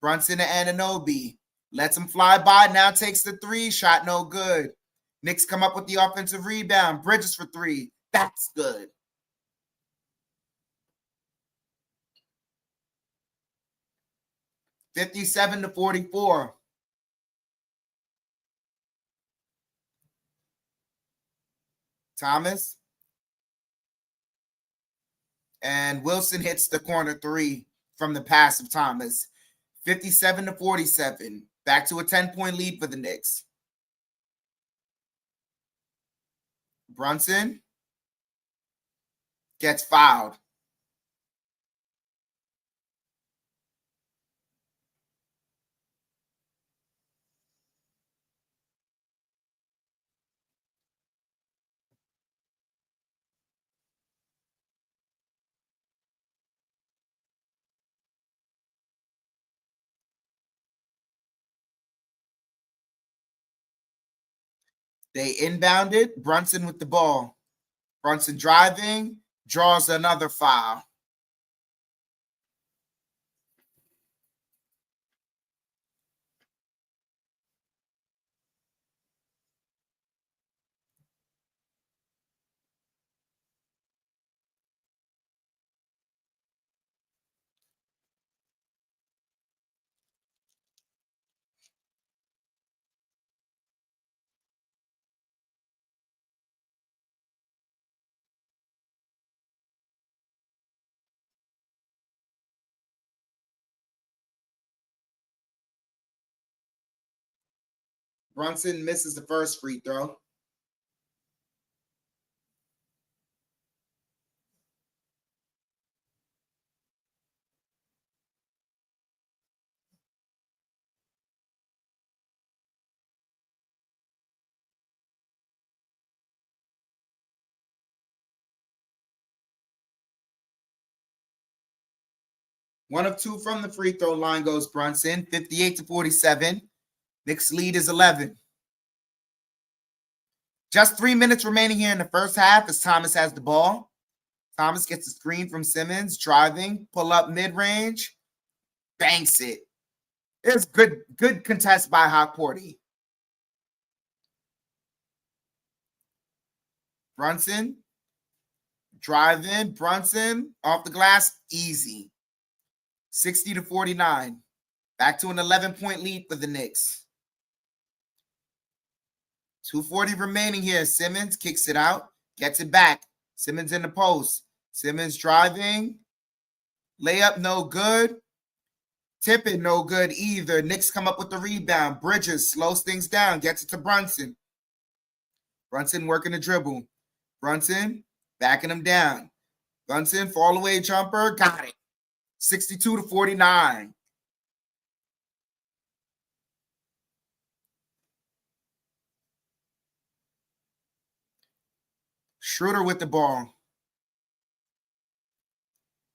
Brunson to Anunoby. Lets him fly by. Now takes the 3. Shot no good. Knicks come up with the offensive rebound. Bridges for 3. That's good. $57-44. Thomas. And Wilson hits the corner 3 from the pass of Thomas. 57-47. Back to a 10-point lead for the Knicks. Brunson gets fouled. They inbounded. Brunson with the ball. Brunson driving, draws another foul. Brunson misses the first free throw. One of two from the free throw line goes Brunson, 58-47. Knicks lead is 11. Just 3 minutes remaining here in the first half as Thomas has the ball. Thomas gets a screen from Simmons, driving, pull up mid-range, banks it. It's good contest by Hawkporty. Brunson, driving, Brunson off the glass, easy. 60-49. Back to an 11-point lead for the Knicks. 2:40 remaining here. Simmons kicks it out, gets it back. Simmons in the post. Simmons driving. Layup no good. Tip it no good either. Knicks come up with the rebound. Bridges slows things down, gets it to Brunson. Brunson working the dribble. Brunson backing him down. Brunson fall away jumper, got it. 62-49. Schroeder with the ball.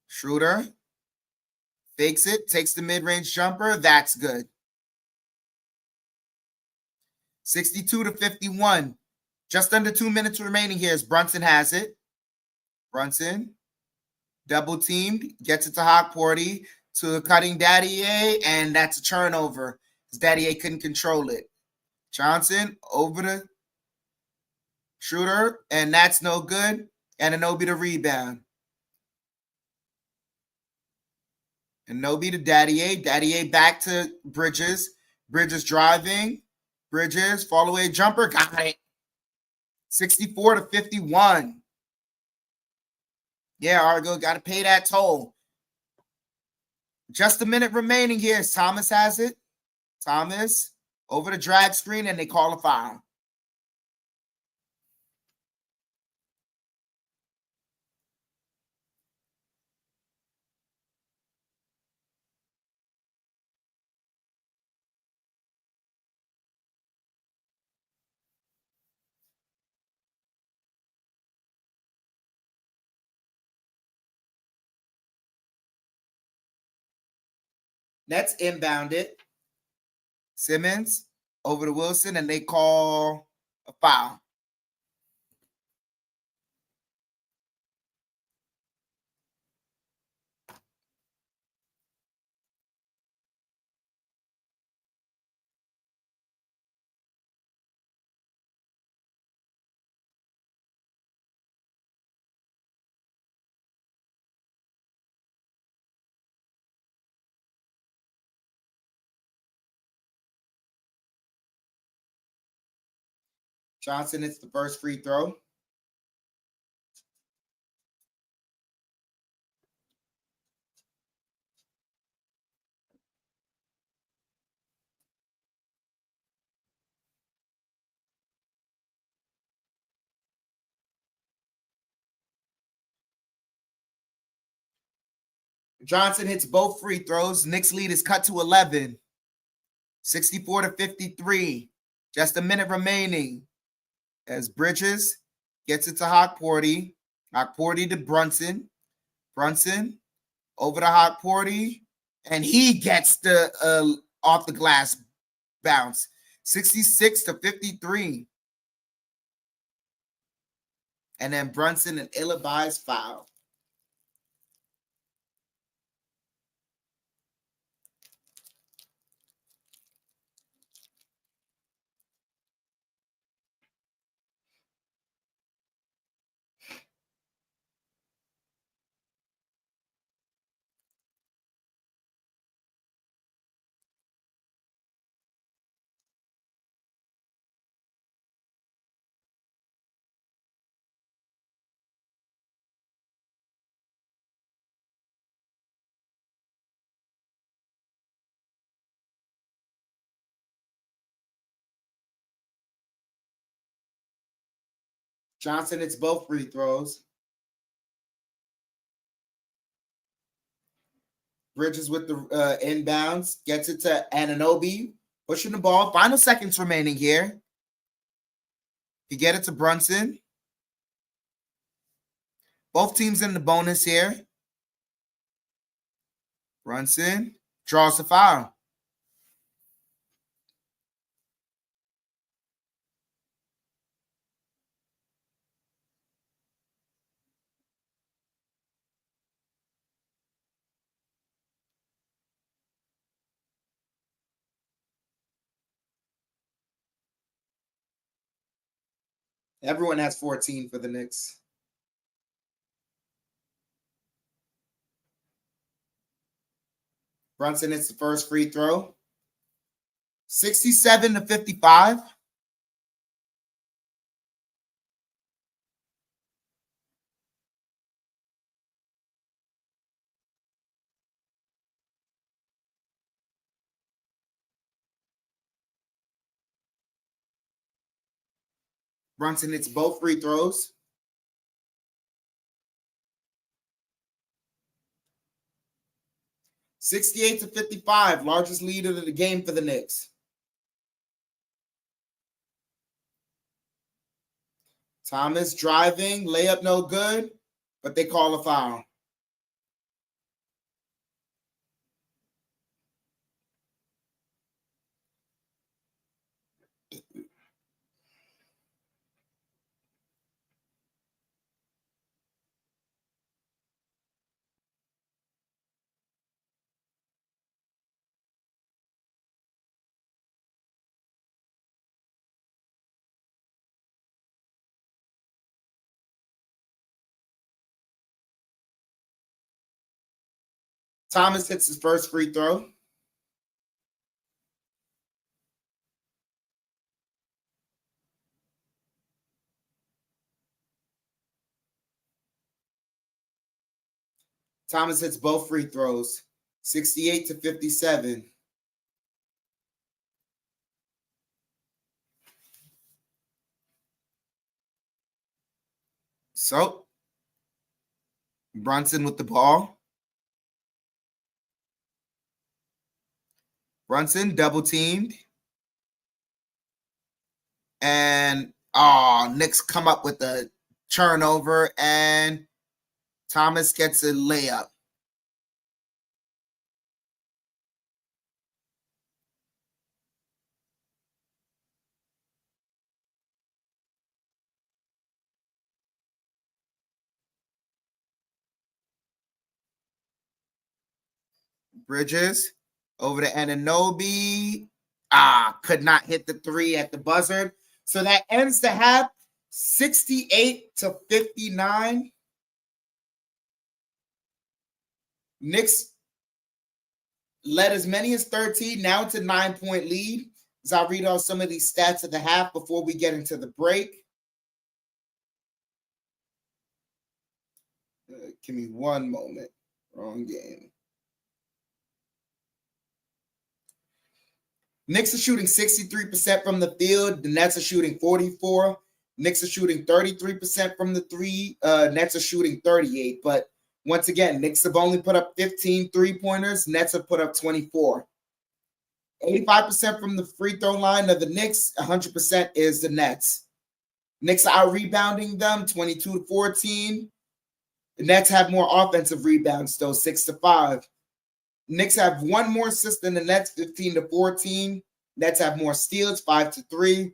Schroeder fakes it, takes the mid-range jumper. That's good. 62-51. Just under 2 minutes remaining here as Brunson has it. Brunson, double teamed, gets it to Hawkporty, to cutting Daddier, and that's a turnover because Daddier couldn't control it. Johnson over to Schroeder, and that's no good. And Anunoby to rebound. Anunoby to Daddier. Daddier back to Bridges. Bridges driving. Bridges, fall away jumper, got it. 64-51. Yeah, Argo, got to pay that toll. Just a minute remaining here. Thomas has it. Thomas over the drag screen, and they call a foul. Nets inbound it. Simmons over to Wilson, and they call a foul. Johnson hits the first free throw. Johnson hits both free throws. Knicks lead is cut to 11. 64-53. Just a minute remaining as Bridges gets it to Hawkporty. Hawkporty to Brunson. Brunson over to Hawkporty, and he gets the off the glass bounce. 66-53. and then Brunson an ill-advised foul. Johnson hits both free throws. Bridges with the inbounds. Gets it to Anunoby. Pushing the ball. Final seconds remaining here. You get it to Brunson. Both teams in the bonus here. Brunson draws the foul. Everyone has 14 for the Knicks. Brunson hits the first free throw. 67-55. Brunson hits both free throws. $68-55, largest lead of the game for the Knicks. Thomas driving, layup no good, but they call a foul. Thomas hits his first free throw. Thomas hits both free throws. 68-57. So, Brunson with the ball. Brunson double teamed. And Knicks come up with a turnover, and Thomas gets a layup. Bridges over to Anunoby. Could not hit the three at the buzzer. So that ends the half 68-59. Knicks led as many as 13. Now it's a 9-point lead. As I'll read off some of these stats at the half before we get into the break. Give me one moment. Wrong game. Knicks are shooting 63% from the field. The Nets are shooting 44%. Knicks are shooting 33% from the three. Nets are shooting 38%. But once again, Knicks have only put up 15 three-pointers. Nets have put up 24. 85% from the free throw line of the Knicks. 100% is the Nets. Knicks are out-rebounding them 22-14. The Nets have more offensive rebounds, though, 6-5. Knicks have one more assist than the Nets, 15-14. Nets have more steals, 5-3.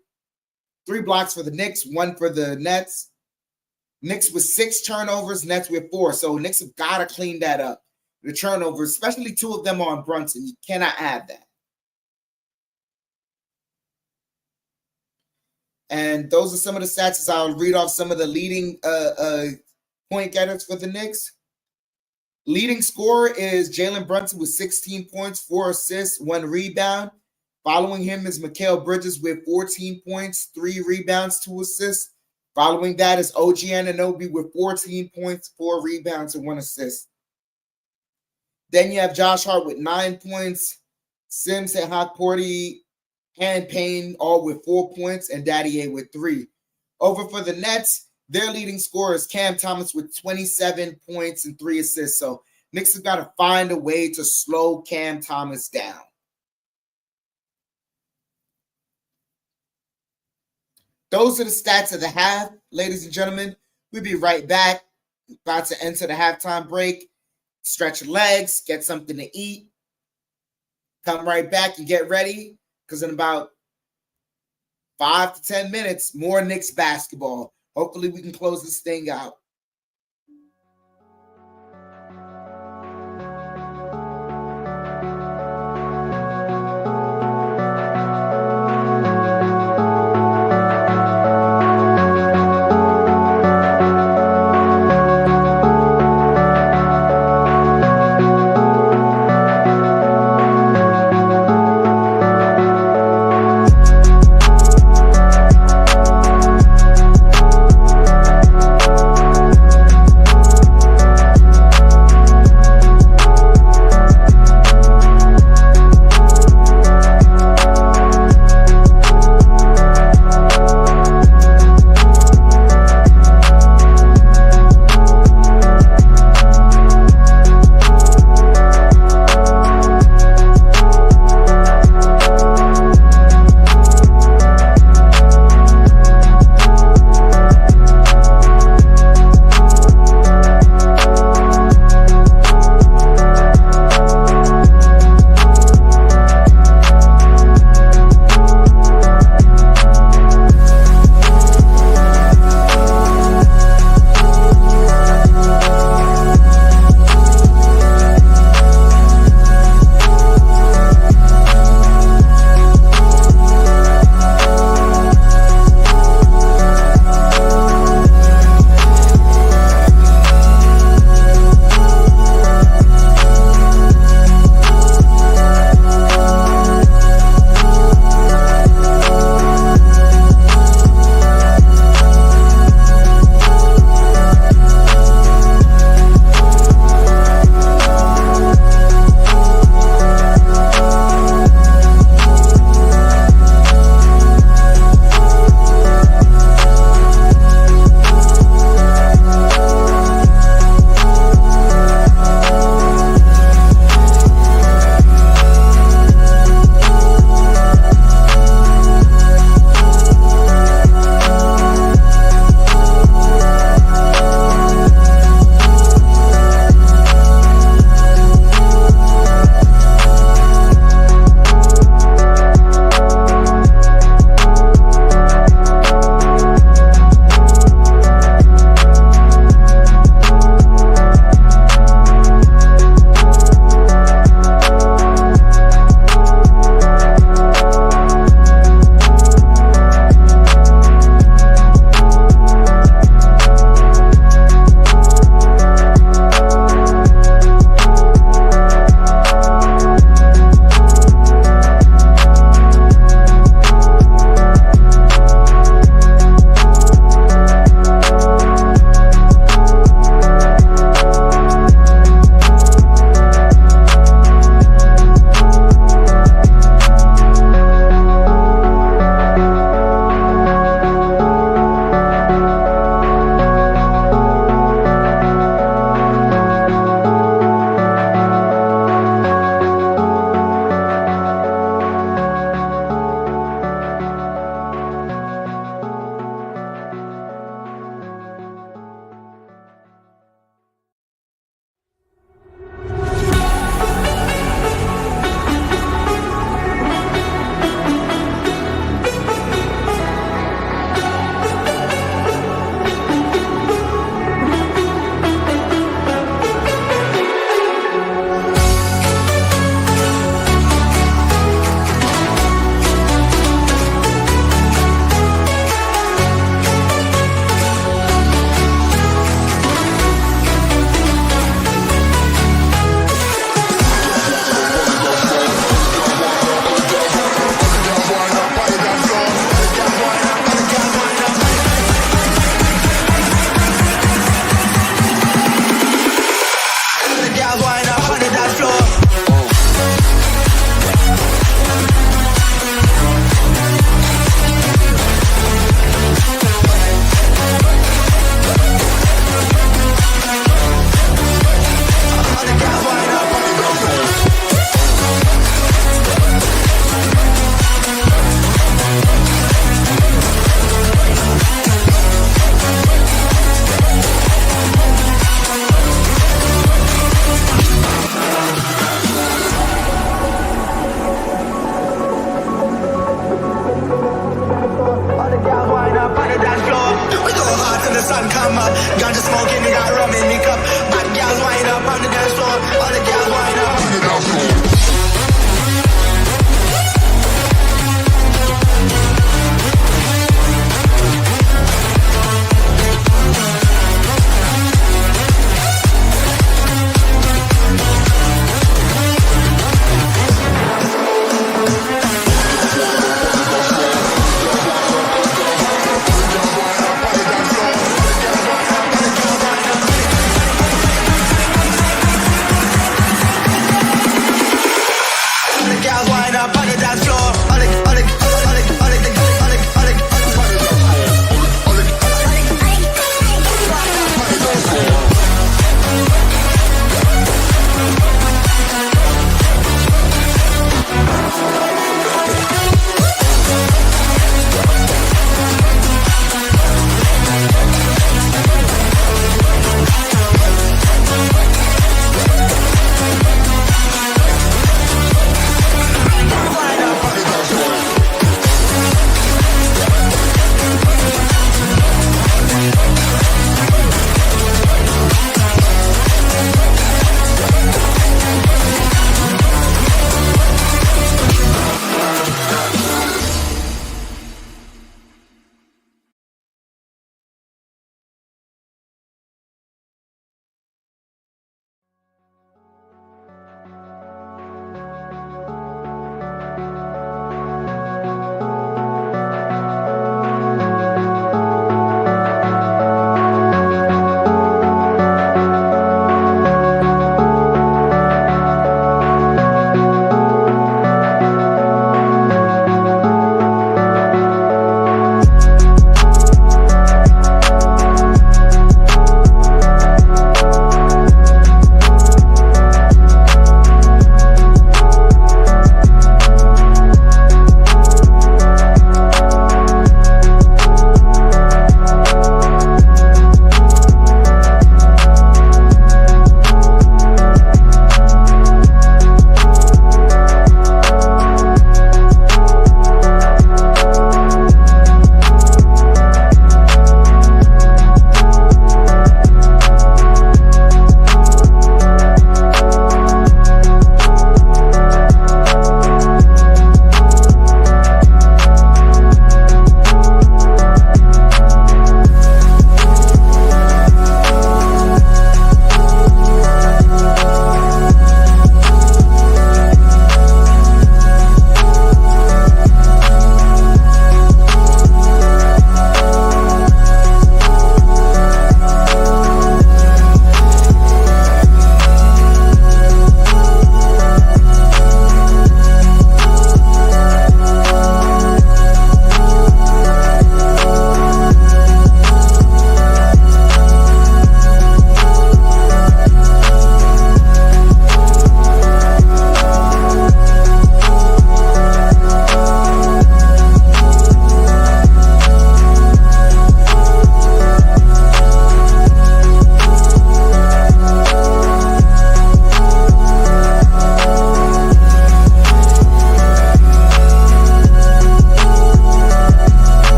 3 blocks for the Knicks, 1 for the Nets. Knicks with 6 turnovers, Nets with 4. So Knicks have got to clean that up. The turnovers, especially 2 of them on Brunson. You cannot have that. And those are some of the stats as I'll read off some of the leading point getters for the Knicks. Leading scorer is Jalen Brunson with 16 points, 4 assists, 1 rebound. Following him is Mikal Bridges with 14 points, 3 rebounds, 2 assists. Following that is OG Anunoby with 14 points, 4 rebounds, and 1 assist. Then you have Josh Hart with 9 points, Sims and Hotporty and Payne all with 4 points, and Daddy A with 3. Over for the Nets, their leading scorer is Cam Thomas with 27 points and 3 assists. So Knicks have got to find a way to slow Cam Thomas down. Those are the stats of the half, ladies and gentlemen. We'll be right back. About to enter the halftime break. Stretch your legs, get something to eat. Come right back and get ready, because in about 5 to 10 minutes, more Knicks basketball. Hopefully we can close this thing out.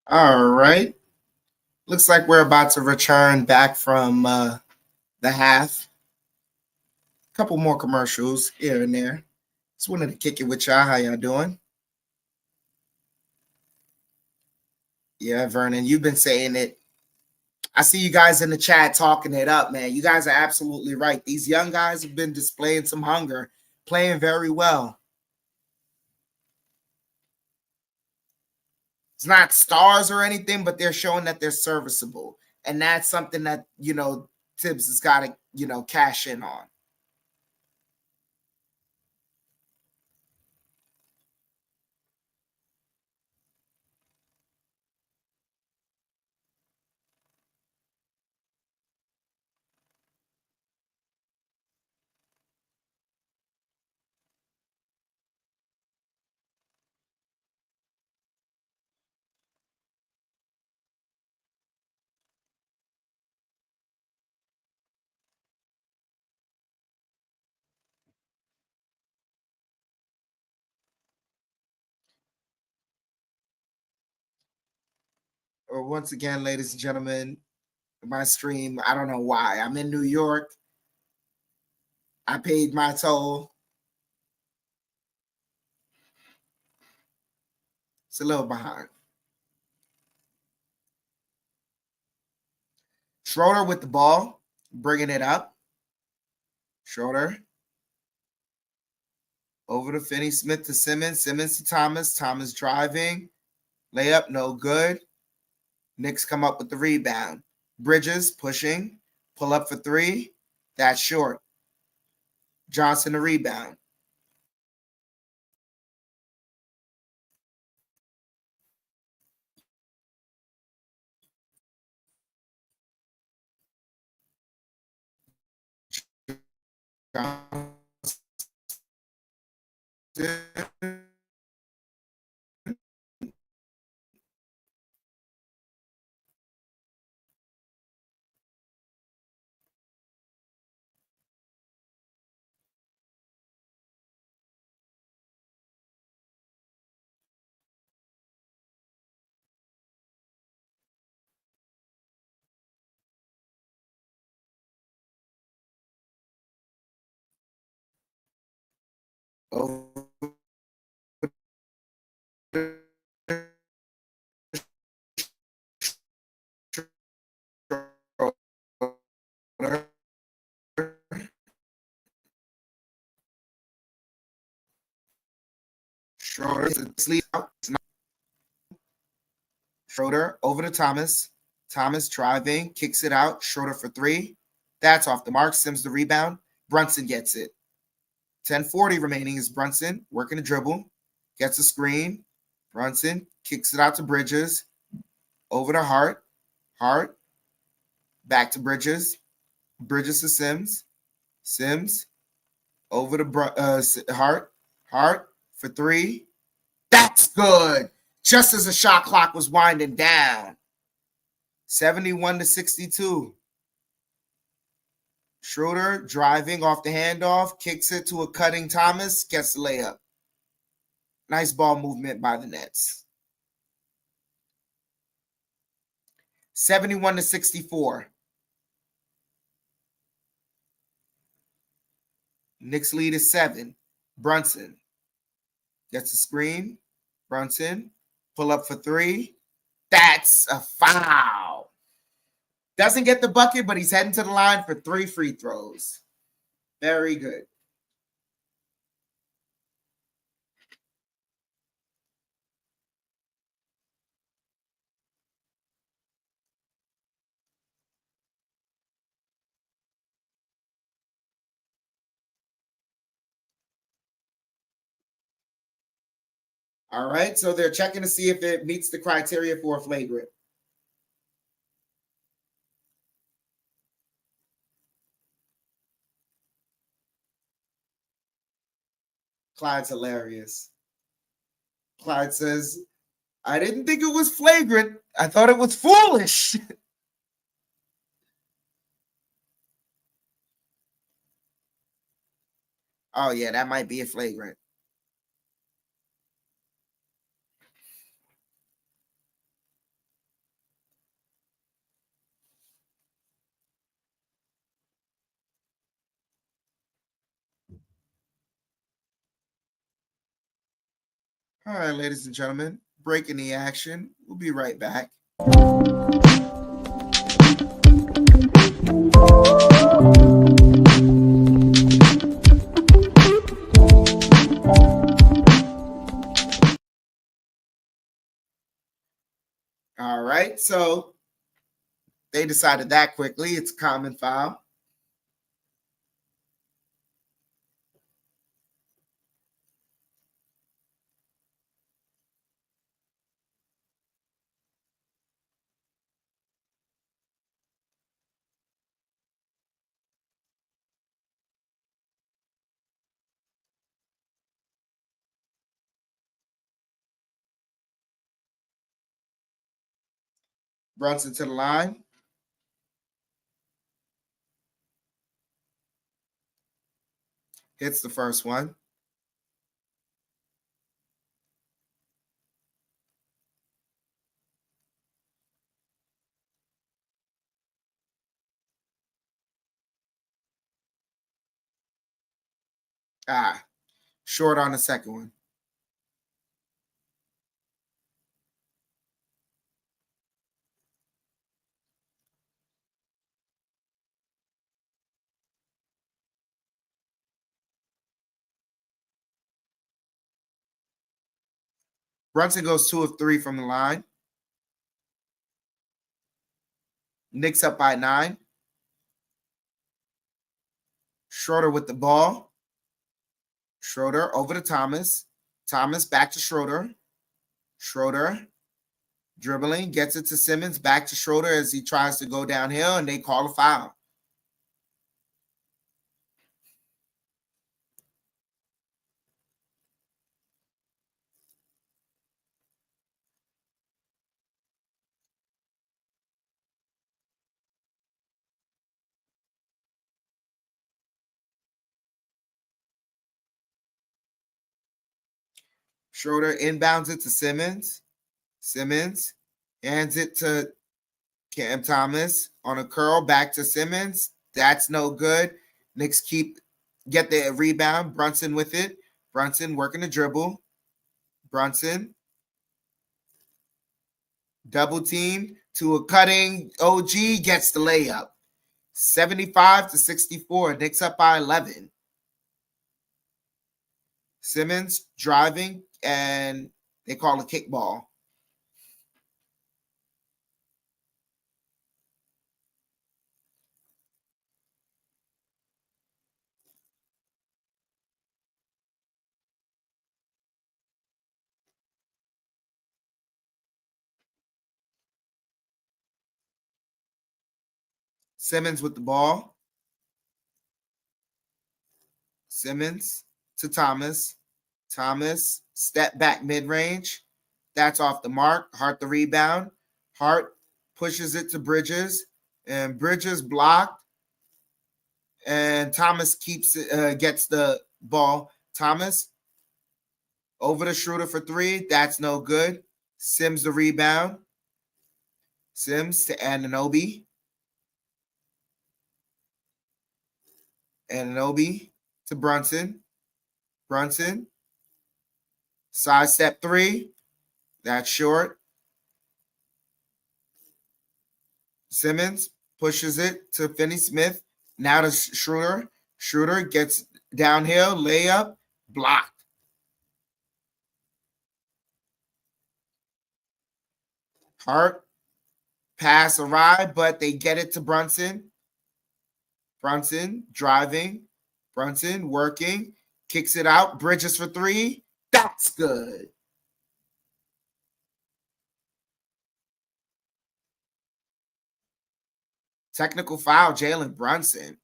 All right. Looks like we're about to return back from the half. A couple more commercials here and there. Just wanted to kick it with y'all. How y'all doing? Yeah, Vernon, you've been saying it. I see you guys in the chat talking it up, man. You guys are absolutely right. These young guys have been displaying some hunger, playing very well. It's not stars or anything, but they're showing that they're serviceable. And that's something that, Tibbs has got to, cash in on. Or once again, ladies and gentlemen, my stream, I don't know why. I'm in New York. I paid my toll. It's a little behind. Schroeder with the ball, bringing it up. Schroeder over to Finney Smith to Simmons. Simmons to Thomas. Thomas driving. Layup, no good. Knicks come up with the rebound. Bridges pushing. Pull up for three. That's short. Johnson the rebound. Johnson. Over Schroeder sleep out. Schroeder over to Thomas. Thomas driving, kicks it out. Schroeder for three. That's off the mark. Sims the rebound. Brunson gets it. 10:40 remaining is Brunson working a dribble. Gets a screen. Brunson kicks it out to Bridges. Over to Hart. Hart. Back to Bridges. Bridges to Sims. Sims. Over to Hart. Hart for three. That's good. Just as the shot clock was winding down. 71-62. Schroeder driving off the handoff, kicks it to a cutting Thomas, gets the layup. Nice ball movement by the Nets. 71-64. Knicks lead is 7. Brunson gets a screen. Brunson pull up for three. That's a foul. Doesn't get the bucket, but he's heading to the line for 3 free throws. Very good. All right, so they're checking to see if it meets the criteria for a flagrant. Clyde's hilarious. Clyde says, I didn't think it was flagrant. I thought it was foolish. Oh, yeah, that might be a flagrant. All right, ladies and gentlemen, breaking the action. We'll be right back. All right, so they decided that quickly. It's a common foul. Brunson to the line. Hits the first one. Short on the second one. Brunson goes 2 of 3 from the line. Knicks up by 9. Schroeder with the ball. Schroeder over to Thomas. Thomas back to Schroeder. Schroeder dribbling, gets it to Simmons, back to Schroeder as he tries to go downhill, and they call a foul. Schroeder inbounds it to Simmons. Simmons hands it to Cam Thomas on a curl, back to Simmons. That's no good. Knicks get the rebound. Brunson with it. Brunson working the dribble. Brunson double team to a cutting OG, gets the layup. 75-64. Knicks up by 11. Simmons driving, and they call a kickball. Simmons with the ball. Simmons to Thomas. Thomas step back mid-range. That's off the mark. Hart the rebound. Hart pushes it to Bridges, and Bridges blocked. And Thomas gets the ball. Thomas over the Schroeder for 3. That's no good. Sims the rebound. Sims to Anunoby. Anunoby to Brunson. Brunson. Side step 3. That's short. Simmons pushes it to Finney-Smith. Now to Schroeder. Schroeder gets downhill, layup, blocked. Hart pass awry, but they get it to Brunson. Brunson driving. Brunson working. Kicks it out. Bridges for 3. That's good. Technical foul, Jalen Brunson.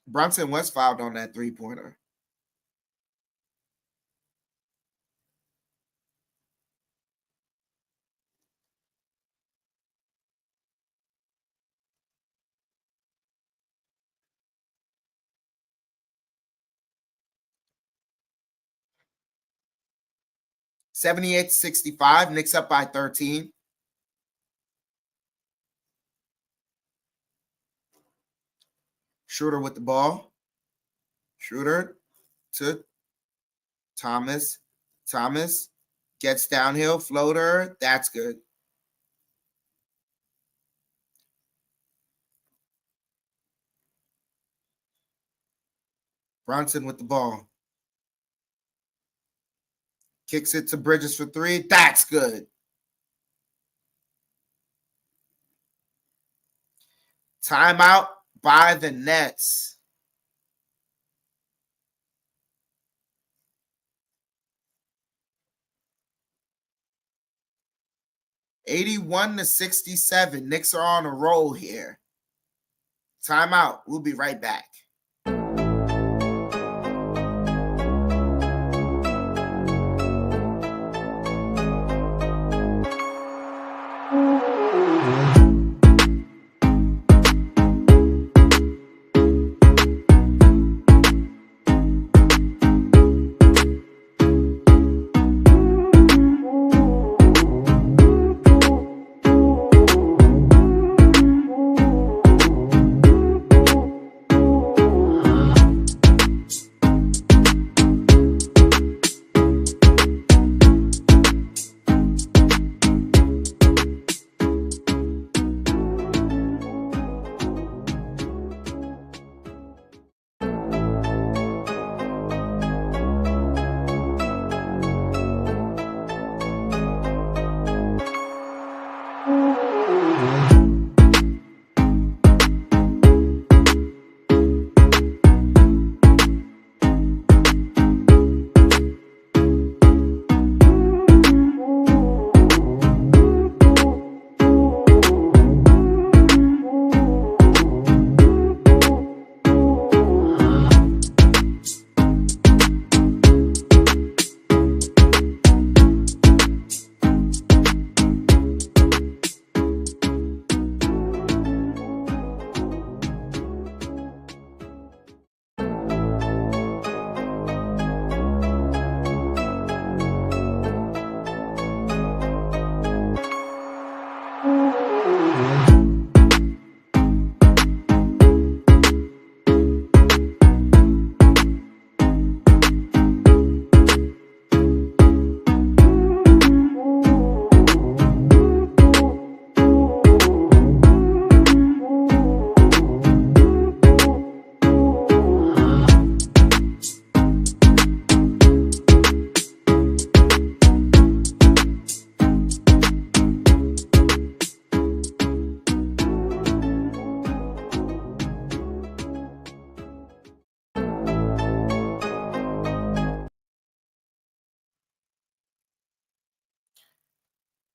Brunson was fouled on that three-pointer. 78-65. Knicks up by 13. Schroeder with the ball. Schroeder to Thomas. Thomas gets downhill. Floater. That's good. Brunson with the ball. Kicks it to Bridges for three. That's good. Timeout by the Nets. (81-67). Knicks are on a roll here. Timeout. We'll be right back.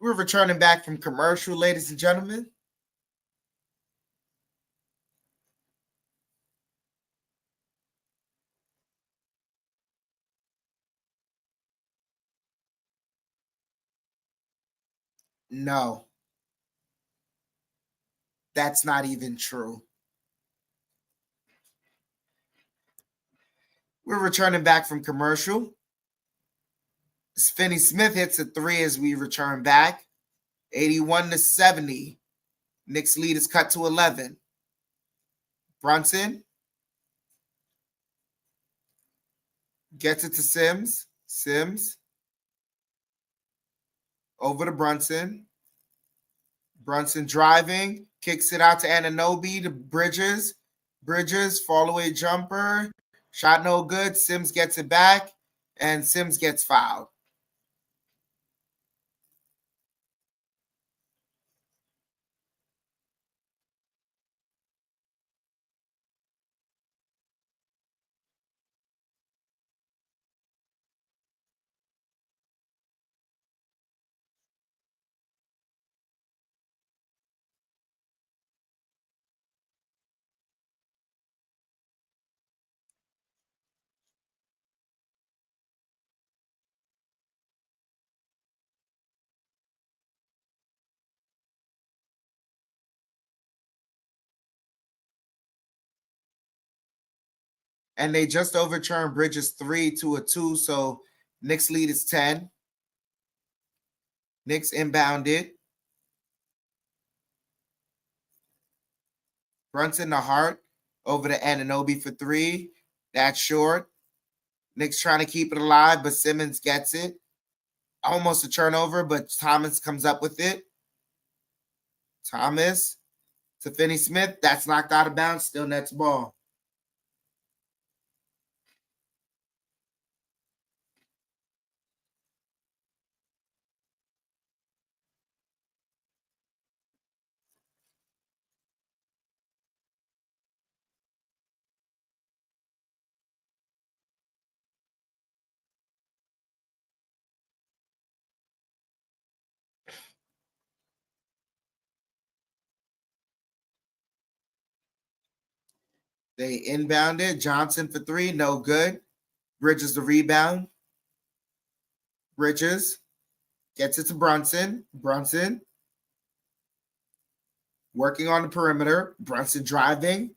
We're returning back from commercial, ladies and gentlemen. No, that's not even true. We're returning back from commercial. Finney Smith hits a three as we return back. 81-70. Knicks lead is cut to 11. Brunson gets it to Sims. Sims over to Brunson. Brunson driving, kicks it out to Anunoby to Bridges. Bridges, fall away jumper. Shot no good. Sims gets it back, and Sims gets fouled. And they just overturned Bridges 3 to a 2, so Knicks lead is 10. Knicks inbounded. Brunson to Hart over to Anunoby for three. That's short. Knicks trying to keep it alive, but Simmons gets it. Almost a turnover, but Thomas comes up with it. Thomas to Finney-Smith. That's knocked out of bounds. Still nets ball. They inbounded. Johnson for three. No good. Bridges the rebound. Bridges gets it to Brunson. Brunson working on the perimeter. Brunson driving.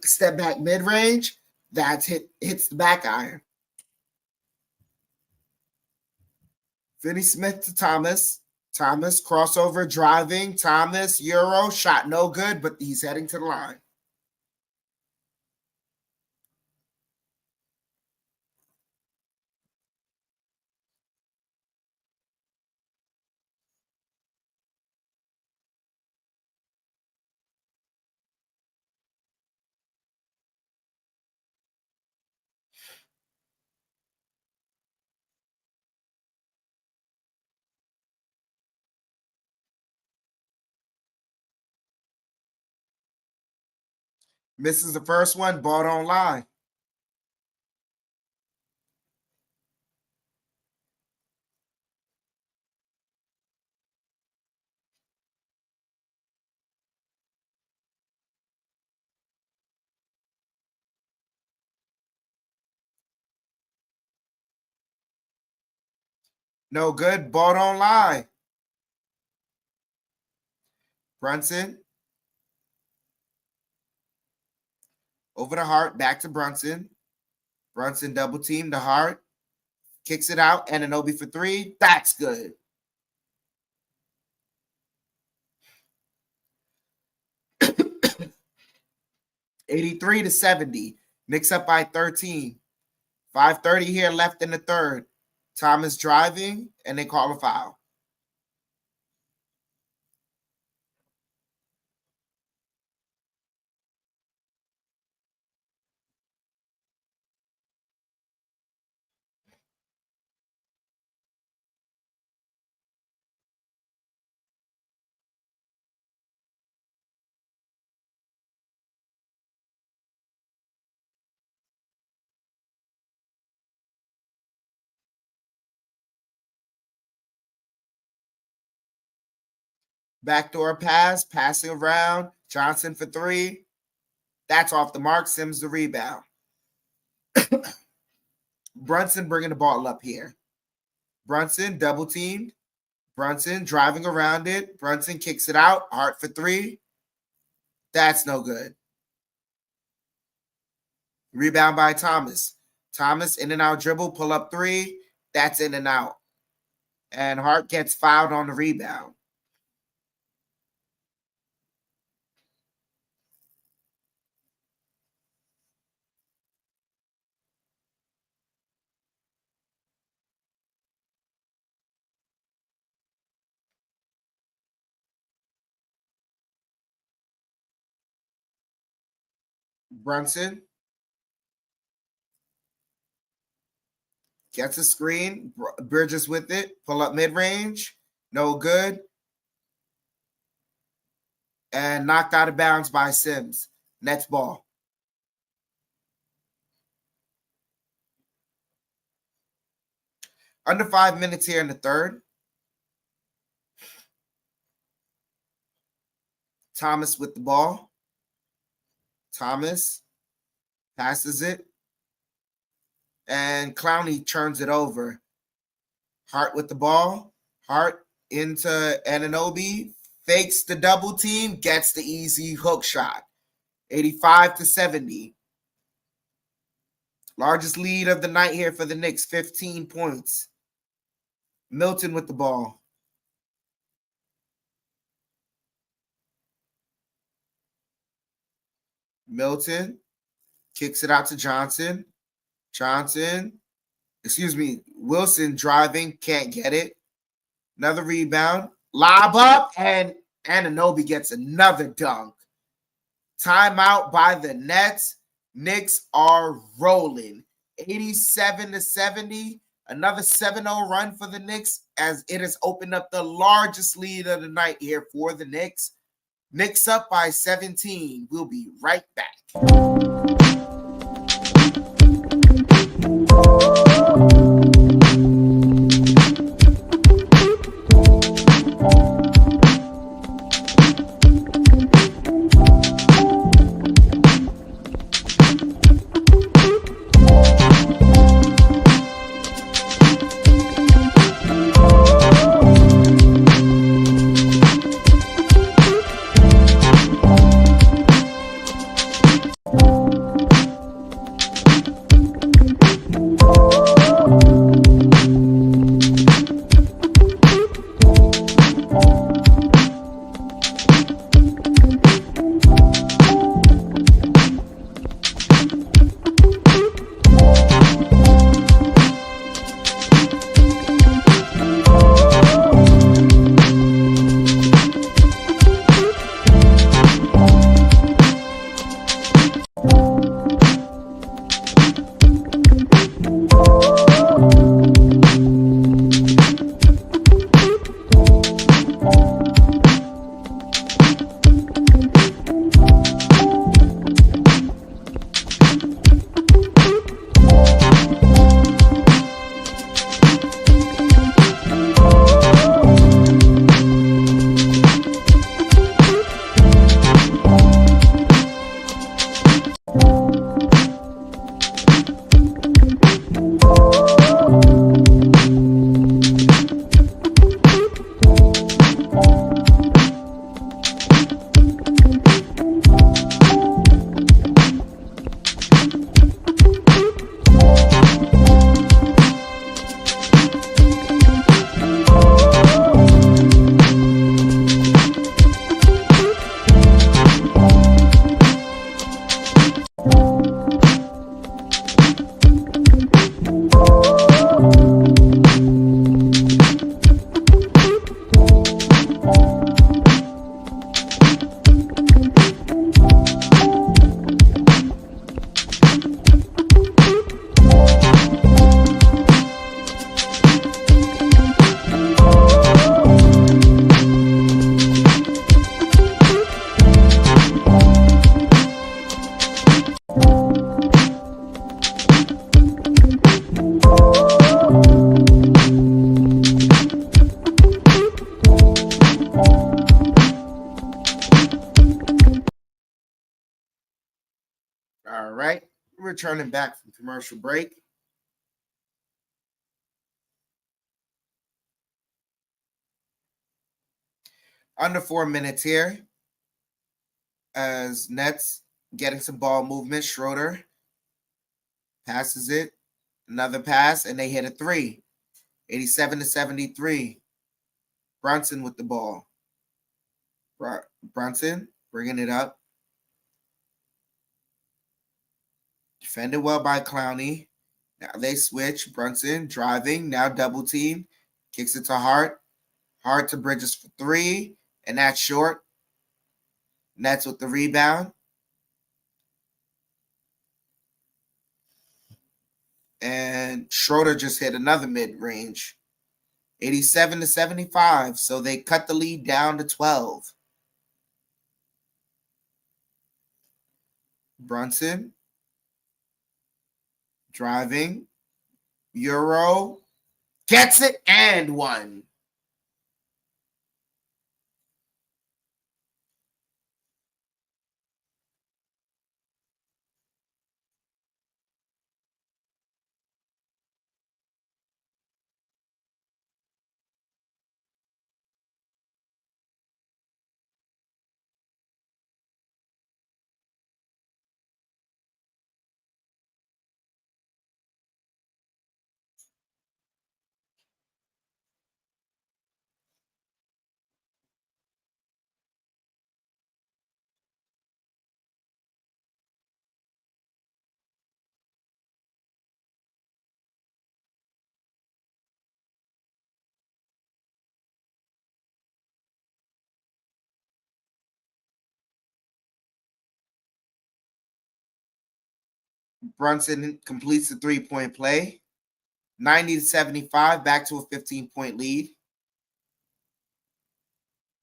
Step back mid-range. That's hits the back iron. Finney-Smith to Thomas. Thomas crossover driving. Thomas Euro shot no good, but he's heading to the line. Misses the first one. Ball don't lie. No good. Ball don't lie. Brunson. Over to Hart. Back to Brunson. Brunson double team to Hart. Kicks it out. Anunoby for three. That's good. $83-70. Knicks up by 13. 5:30 here left in the third. Thomas driving, and they call a foul. Backdoor pass, passing around. Johnson for three. That's off the mark. Sims the rebound. Brunson bringing the ball up here. Brunson double teamed. Brunson driving around it. Brunson kicks it out. Hart for three. That's no good. Rebound by Thomas. Thomas in and out dribble, pull up three. That's in and out. And Hart gets fouled on the rebound. Brunson gets a screen. Bridges with it. Pull up mid-range. No good. And knocked out of bounds by Sims. Nets ball. Under 5 minutes here in the third. Thomas with the ball. Thomas passes it. And Clowney turns it over. Hart with the ball. Hart into Anunoby. Fakes the double team. Gets the easy hook shot. 85-70. Largest lead of the night here for the Knicks. 15 points. Milton with the ball. Milton kicks it out to Johnson. Wilson driving, can't get it. Another rebound, lob up, and Anunoby gets another dunk. Timeout by the Nets. Knicks are rolling. 87-70. Another 7-0 run for the Knicks as it has opened up the largest lead of the night here for the Knicks. Knicks up by 17. We'll be right back. All right, returning back from commercial break. Under 4 minutes here as Nets getting some ball movement. Schroeder passes it. Another pass, and they hit a three. 87-73. Brunson with the ball. Brunson bringing it up. Defended well by Clowney. Now they switch. Brunson driving. Now double team. Kicks it to Hart. Hart to Bridges for three. And that's short. Nets with the rebound. And Schroeder just hit another mid-range. 87-75. So they cut the lead down to 12. Brunson. Driving. Euro. Gets it and one. Brunson completes the three-point play. 90-75, back to a 15-point lead.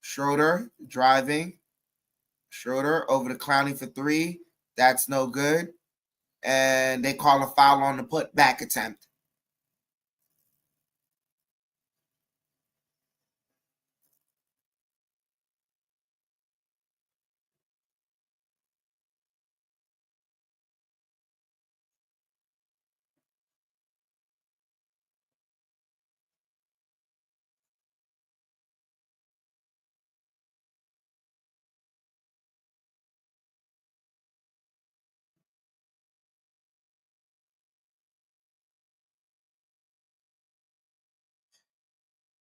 Schroeder driving. Schroeder over to Clowney for three. That's no good. And they call a foul on the put-back attempt.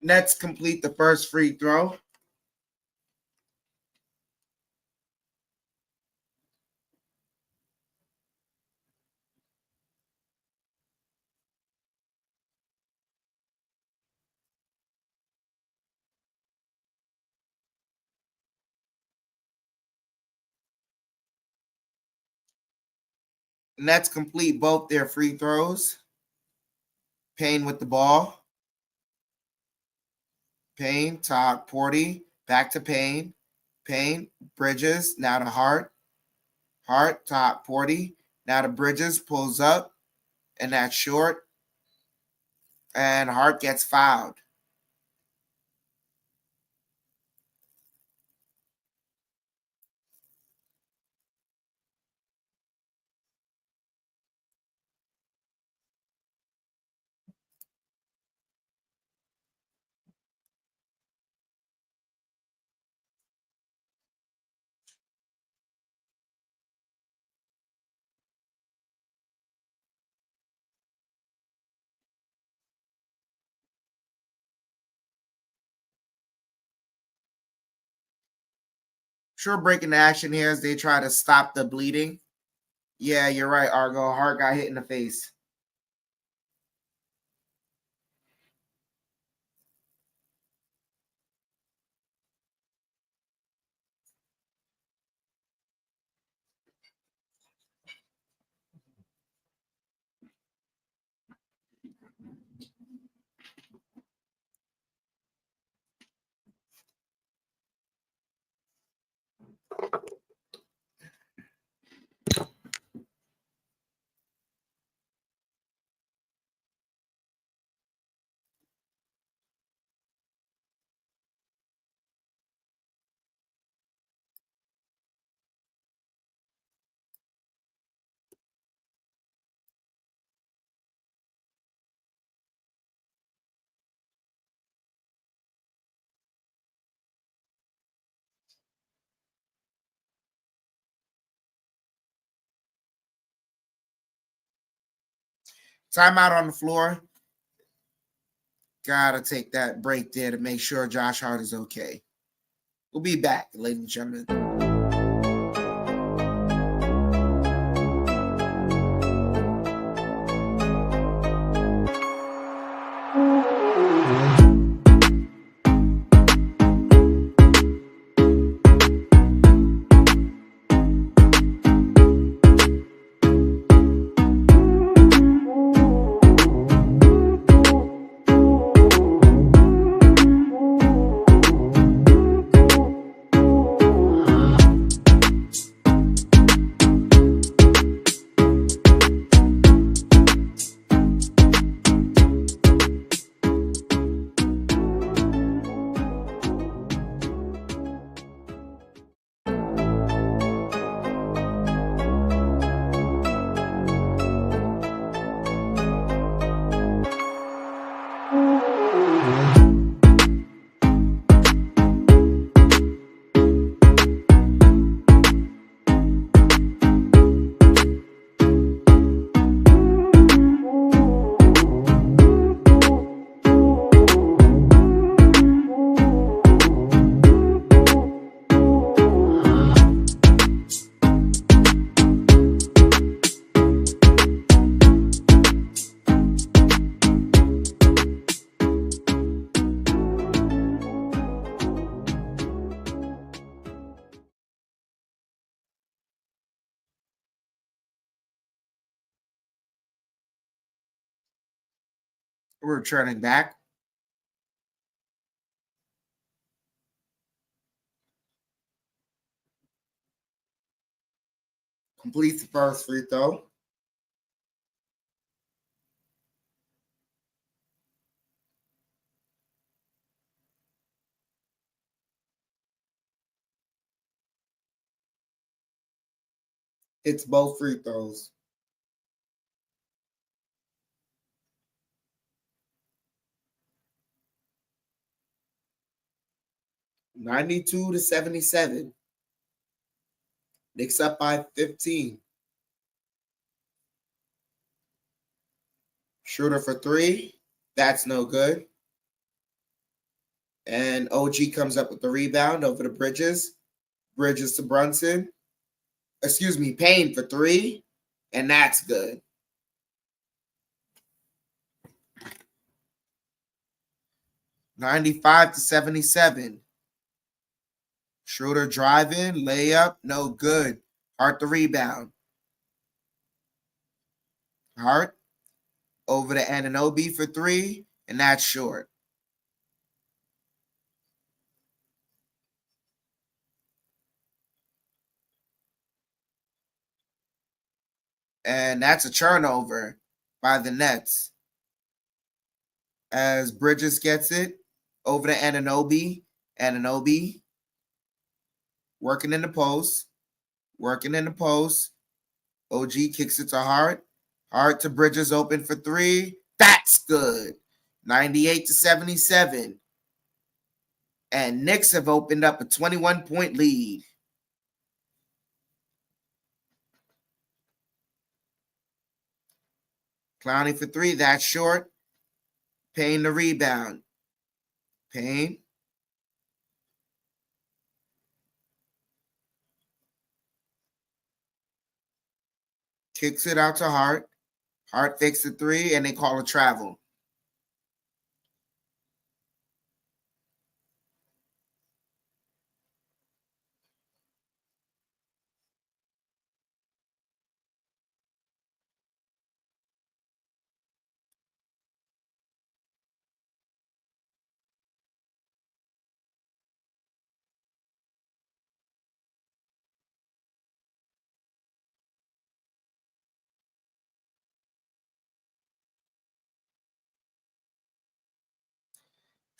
Nets complete the first free throw. Nets complete both their free throws. Payne with the ball. Payne, Todd Porty, back to Payne. Payne, Bridges, now to Hart. Hart, Todd Porty, now to Bridges, pulls up, and that's short. And Hart gets fouled. Sure, breaking the action here as they try to stop the bleeding. Yeah, you're right, Argo. Hart got hit in the face. Timeout on the floor. Gotta take that break there to make sure Josh Hart is okay. We'll be back, ladies and gentlemen. We're returning back. Completes the first free throw. Hits both free throws. (92-77). Knicks up by 15. Shooter for three. That's no good. And OG comes up with the rebound over to Bridges. Bridges to Brunson. Excuse me, Payne for three. And that's good. (95-77). Schroeder driving, layup, no good. Hart the rebound. Hart over to Anunoby for three, and that's short. And that's a turnover by the Nets. As Bridges gets it over to Anunoby. Anunoby working in the post. Working in the post. OG kicks it to Hart. Hart to Bridges open for three. That's good. 98-77. And Knicks have opened up a 21-point lead. Clowney for three. That's short. Payne the rebound. Payne. Kicks it out to Hart. Hart fakes the three, and they call a travel.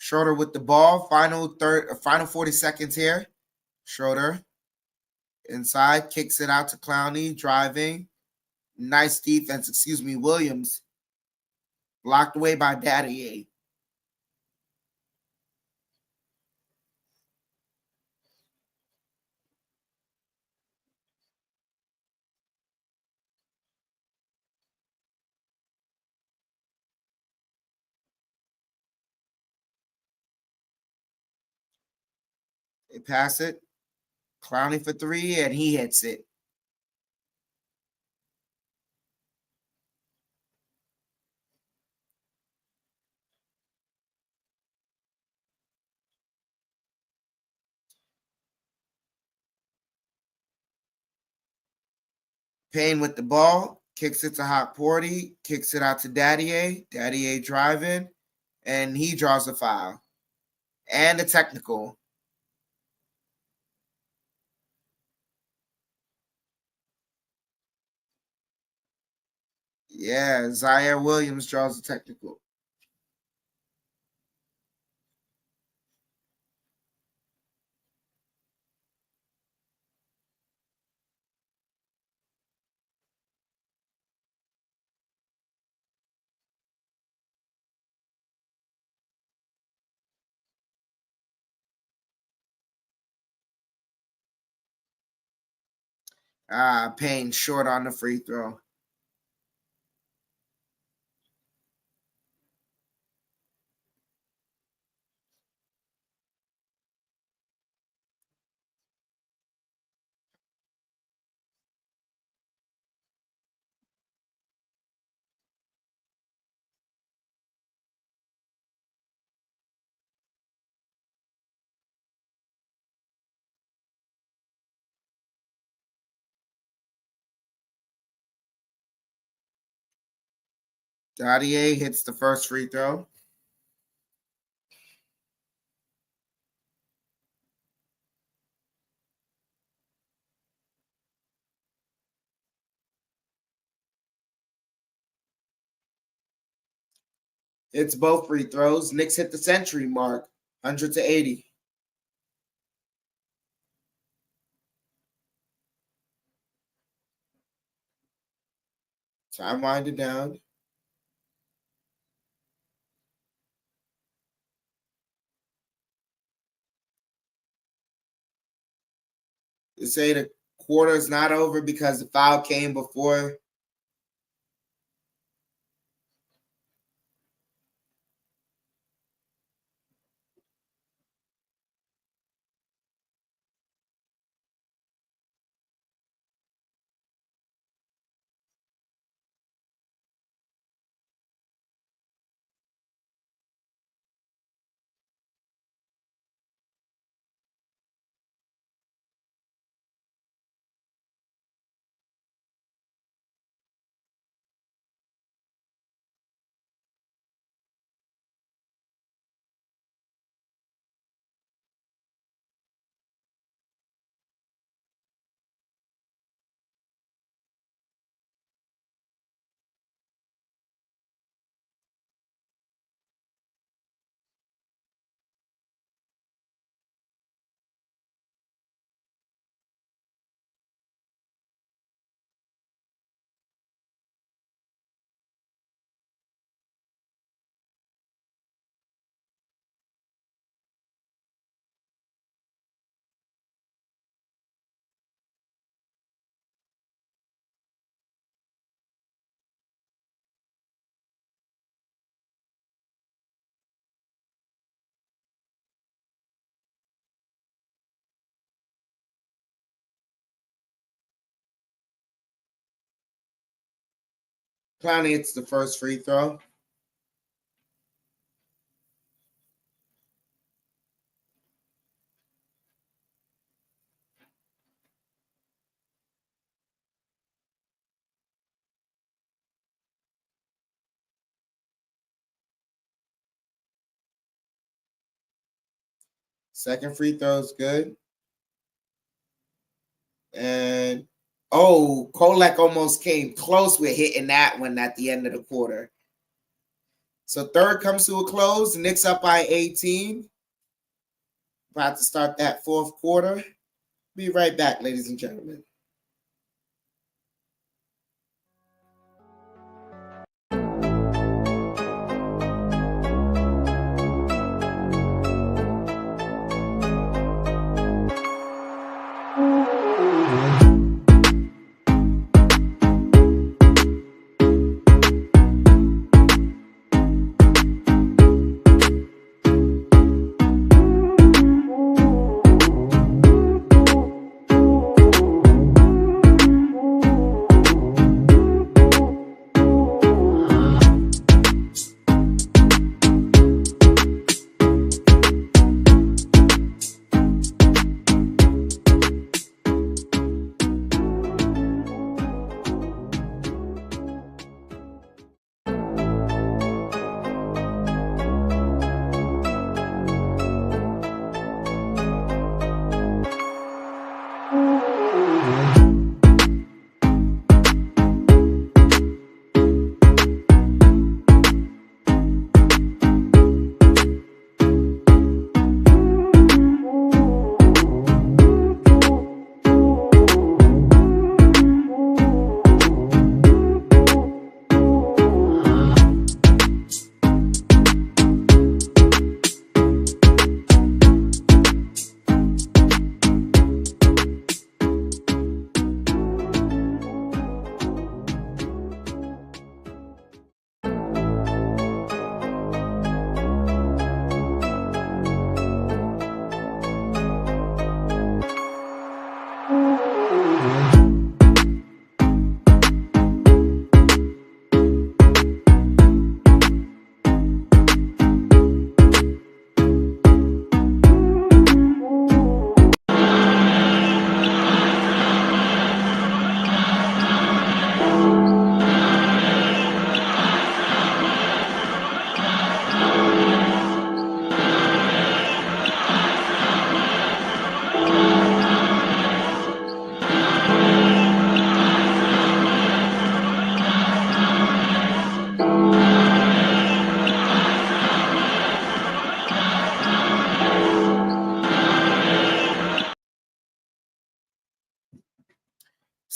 Schroeder with the ball. Final 40 seconds here. Schroeder inside, kicks it out to Clowney, driving. Nice defense. Excuse me, Williams. Blocked away by Daddier. They pass it. Clowney for three, and he hits it. Payne with the ball, kicks it to Hot Porty, kicks it out to Daddier. Daddier driving, and he draws a foul. And a technical. Yeah, Zaire Williams draws a technical. Payne short on the free throw. Dadier hits the first free throw. It's both free throws. Knicks hit the century mark, 100-80. Time winding down. They say the quarter is not over because the foul came before. Clowney hits the first free throw. Second free throw is good. And Kolek almost came close with hitting that one at the end of the quarter. So third comes to a close. Knicks up by 18. About to start that fourth quarter. Be right back, ladies and gentlemen.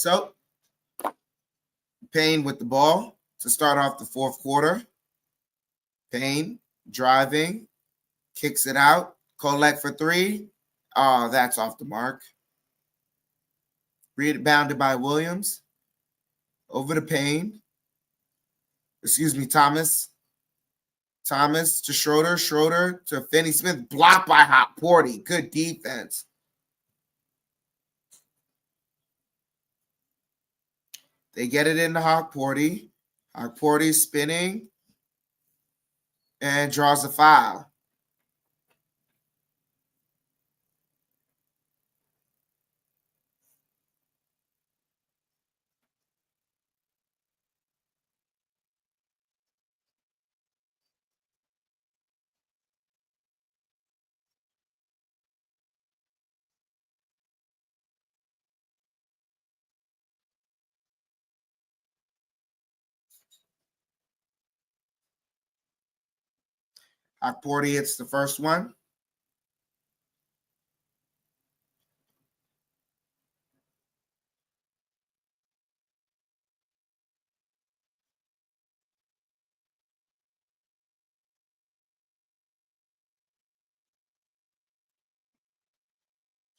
So, Payne with the ball to start off the fourth quarter. Payne driving, kicks it out. Kolek for three. Oh, that's off the mark. Rebounded by Williams. Over to Payne. Thomas. Thomas to Schroeder. Schroeder to Finney-Smith. Blocked by Hot Porty. Good defense. They get it into Hawkporty. Hawkporty spinning and draws a foul. Hawkporty hits the first one.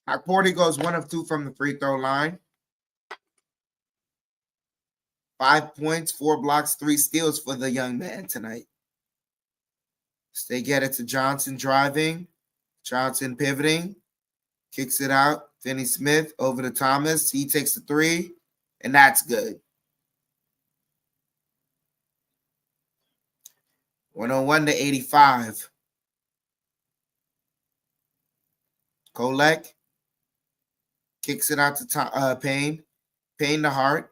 Hawkporty goes 1 of 2 from the free throw line. 5 points, 4 blocks, 3 steals for the young man tonight. So they get it to Johnson driving. Johnson pivoting. Kicks it out. Finney-Smith over to Thomas. He takes the 3, and that's good. 101 to 85. Kolek kicks it out to Payne. Payne to Hart.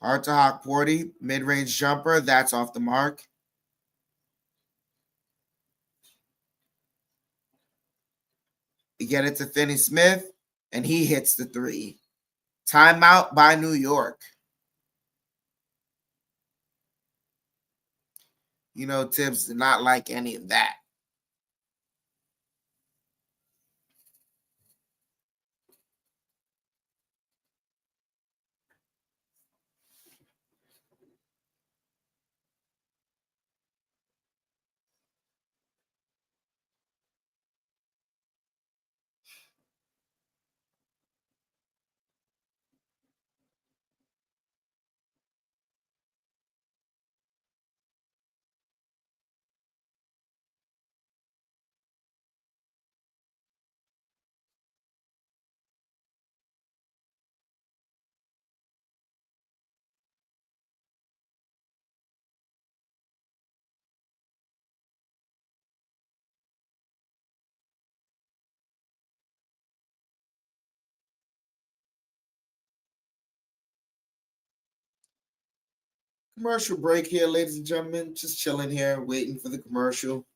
Hart to Hawkporty. Mid-range jumper. That's off the mark. They get it to Finney-Smith, and he hits the 3. Timeout by New York. You know, Tibbs did not like any of that. Commercial break here, ladies and gentlemen. Just chilling here, waiting for the commercial.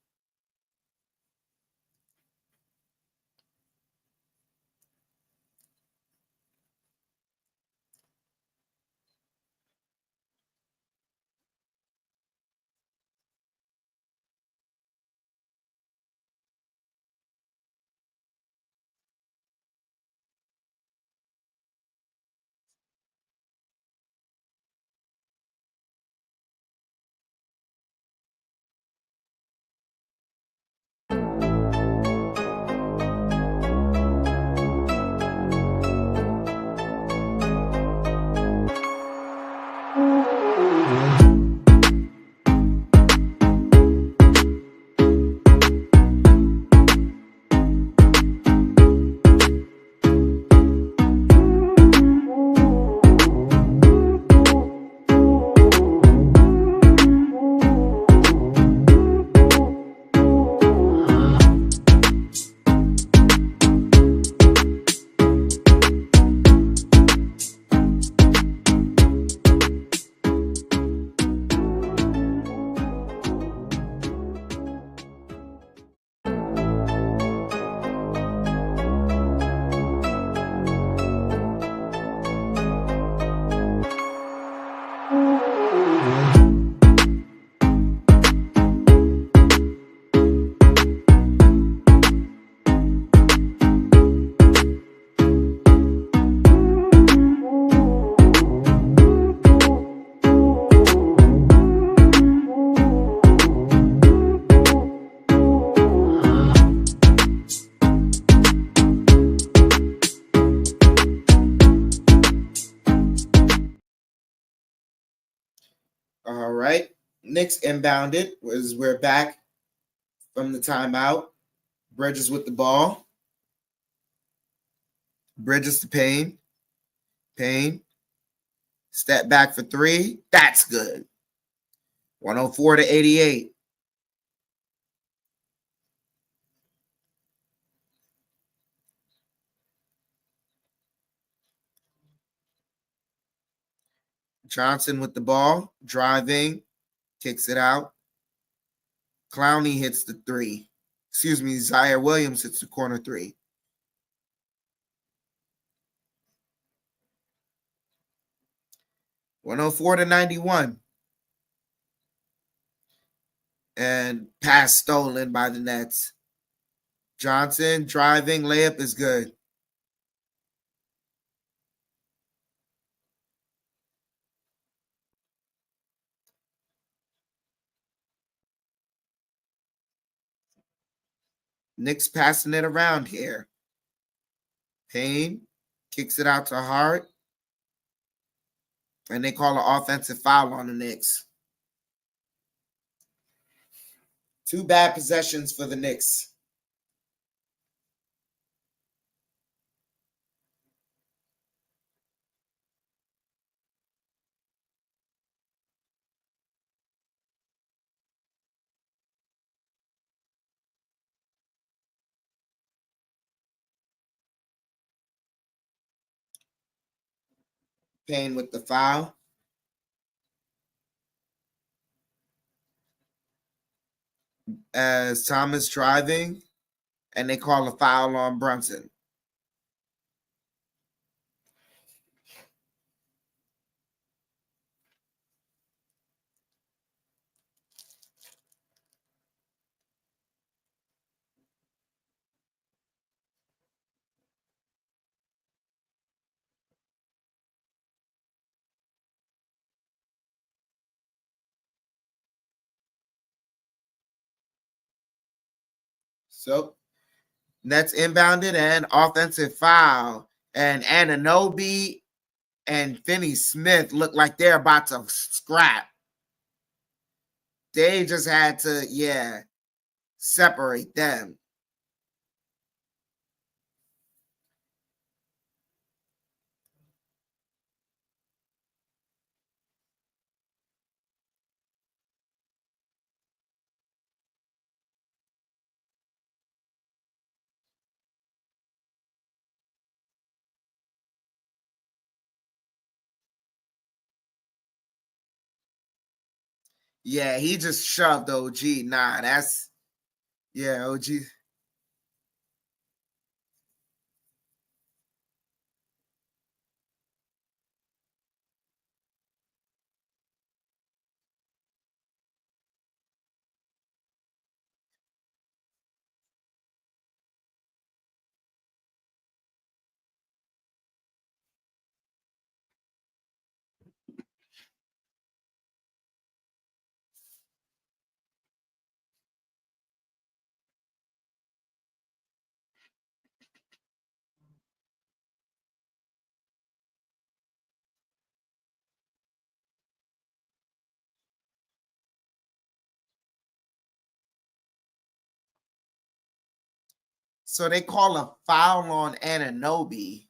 Knicks inbounded. We're back from the timeout. Bridges with the ball. Bridges to Payne. Payne. Step back for three. That's good. 104 to 88. Johnson with the ball. Driving. Kicks it out. Clowney hits the three. Excuse me, Zaire Williams hits the corner three. (104 to 91). And pass stolen by the Nets. Johnson driving, layup is good. Knicks passing it around here. Payne kicks it out to Hart. And they call an offensive foul on the Knicks. 2 bad possessions for the Knicks. Payne with the foul. As Thomas driving, and they call a foul on Brunson. So Nets inbounded and offensive foul. And Anunoby and Finney Smith look like they're about to scrap. They just had to, separate them. Yeah, he just shoved OG. Nah, OG. So they call a foul on Anunoby.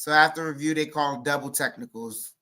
So after review, they call double technicals.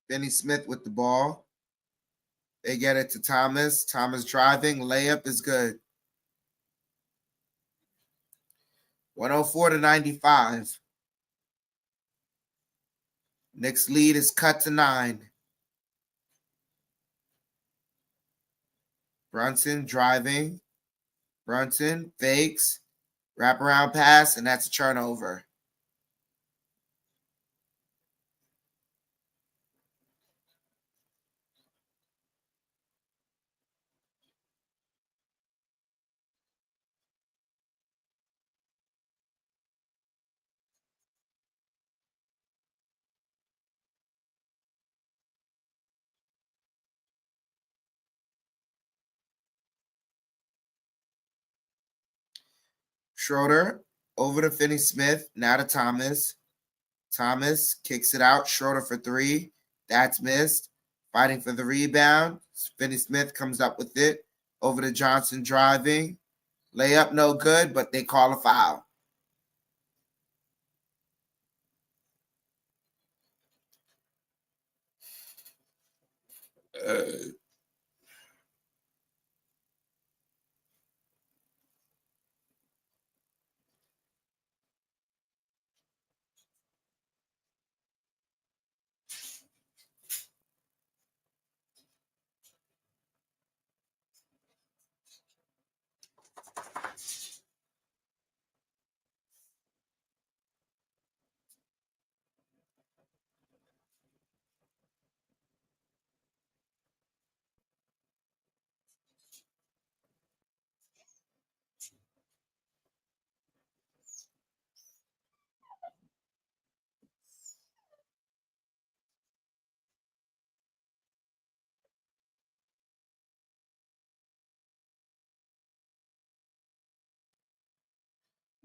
Finney Smith with the ball. They get it to Thomas. Thomas driving. Layup is good. 104-95. Knicks lead is cut to 9. Brunson driving. Brunson fakes. Wraparound pass, and that's a turnover. Schroeder over to Finney Smith. Now to Thomas. Thomas kicks it out. Schroeder for 3. That's missed. Fighting for the rebound. Finney Smith comes up with it. Over to Johnson driving. Layup no good, but they call a foul.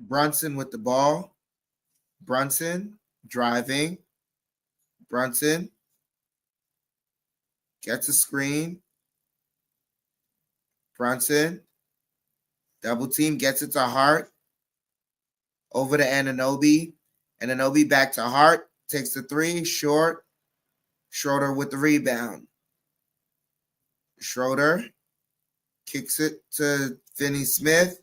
Brunson with the ball. Brunson driving. Brunson gets a screen. Brunson double team, gets it to Hart. Over to Anunoby. Anunoby back to Hart. Takes the 3. Short. Schroeder with the rebound. Schroeder kicks it to Finney Smith.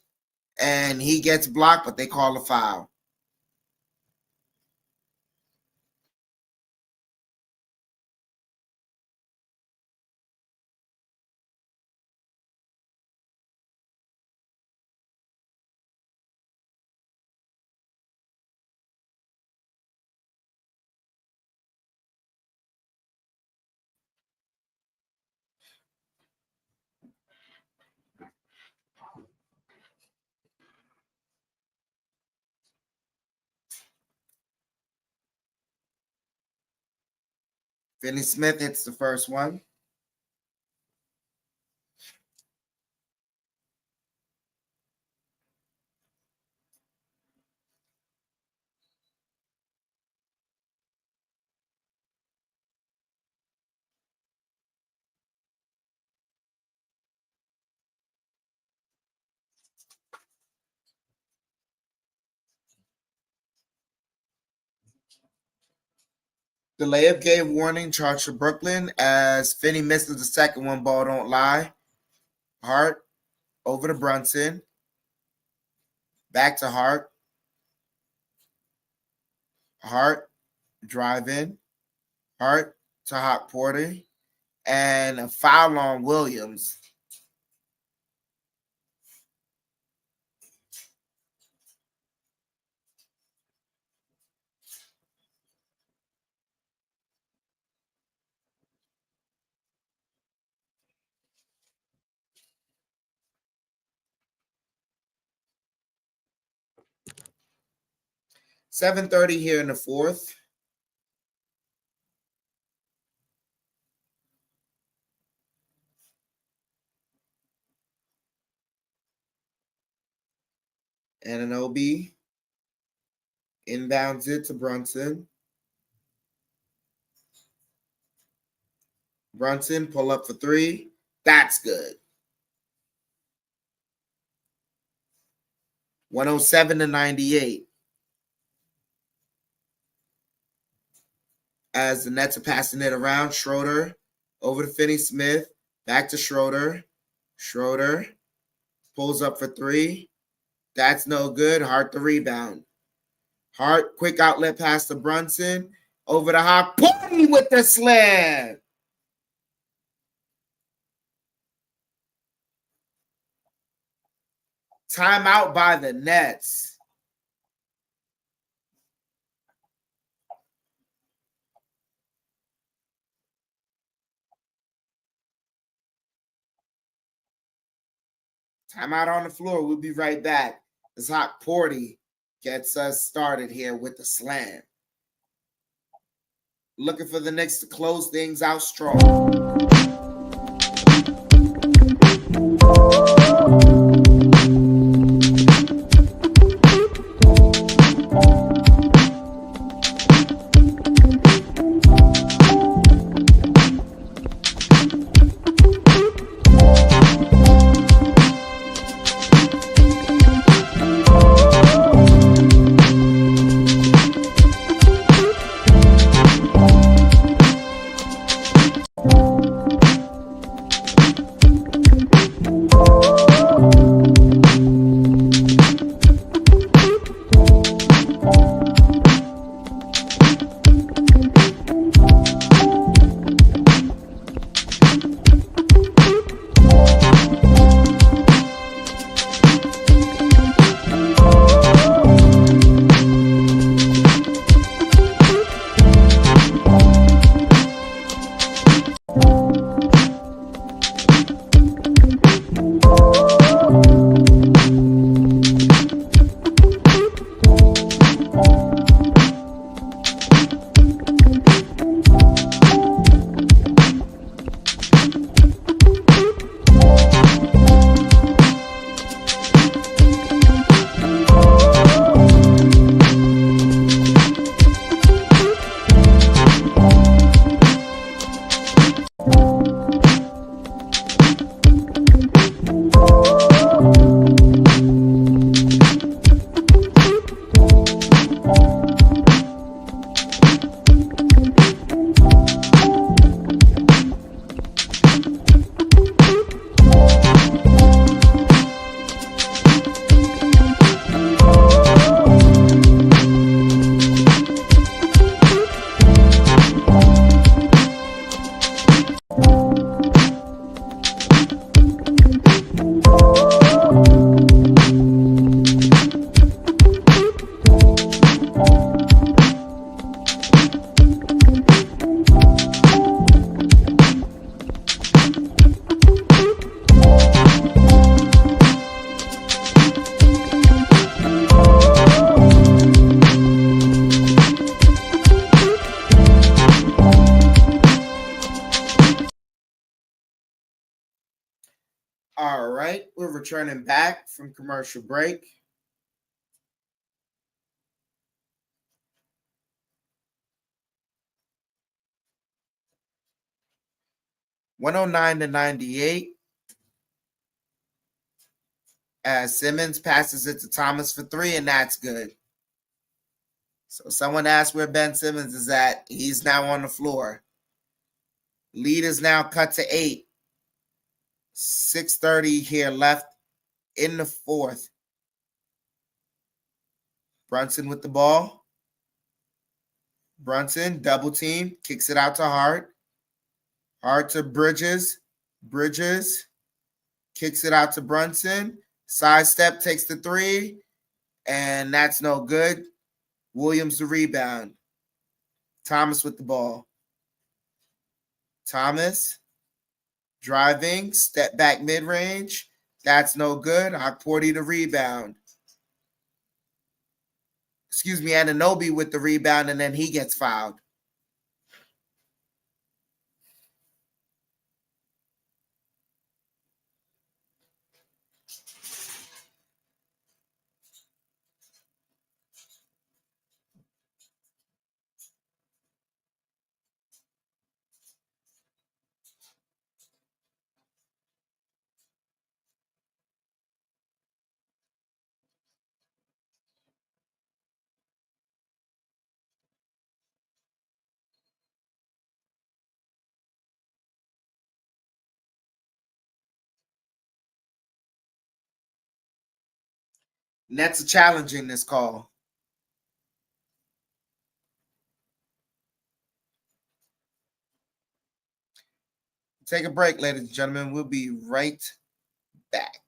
And he gets blocked, but they call a foul. Finney Smith hits the first one. The layup gave warning charge to Brooklyn as Finney misses the second one. Ball don't lie. Hart over to Brunson. Back to Hart. Hart driving. Hart to Hot Porter. And a foul on Williams. 7:30 here in the fourth. Anunoby inbounds it to Brunson. Brunson pull up for three. That's good. 107-98. As the Nets are passing it around, Schroeder over to Finney-Smith. Back to Schroeder. Schroeder pulls up for three. That's no good. Hart the rebound. Hart, quick outlet pass to Brunson. Over to Hart. Party with the slam. Timeout by the Nets. Timeout on the floor. We'll be right back. As Hot Porty gets us started here with the slam. Looking for the Knicks to close things out strong. All right, we're returning back from commercial break. (109-98). As Simmons passes it to Thomas for three, and that's good. So someone asked where Ben Simmons is at. He's now on the floor. Lead is now cut to 8. 6:30 here left in the fourth. Brunson with the ball. Brunson, double team, kicks it out to Hart. Hart to Bridges. Bridges kicks it out to Brunson. Sidestep, takes the three, and that's no good. Williams the rebound. Thomas with the ball. Thomas driving, step back mid-range. That's no good. Porty the rebound. Anunoby with the rebound, and then he gets fouled. Nets are challenging this call. Take a break, ladies and gentlemen. We'll be right back.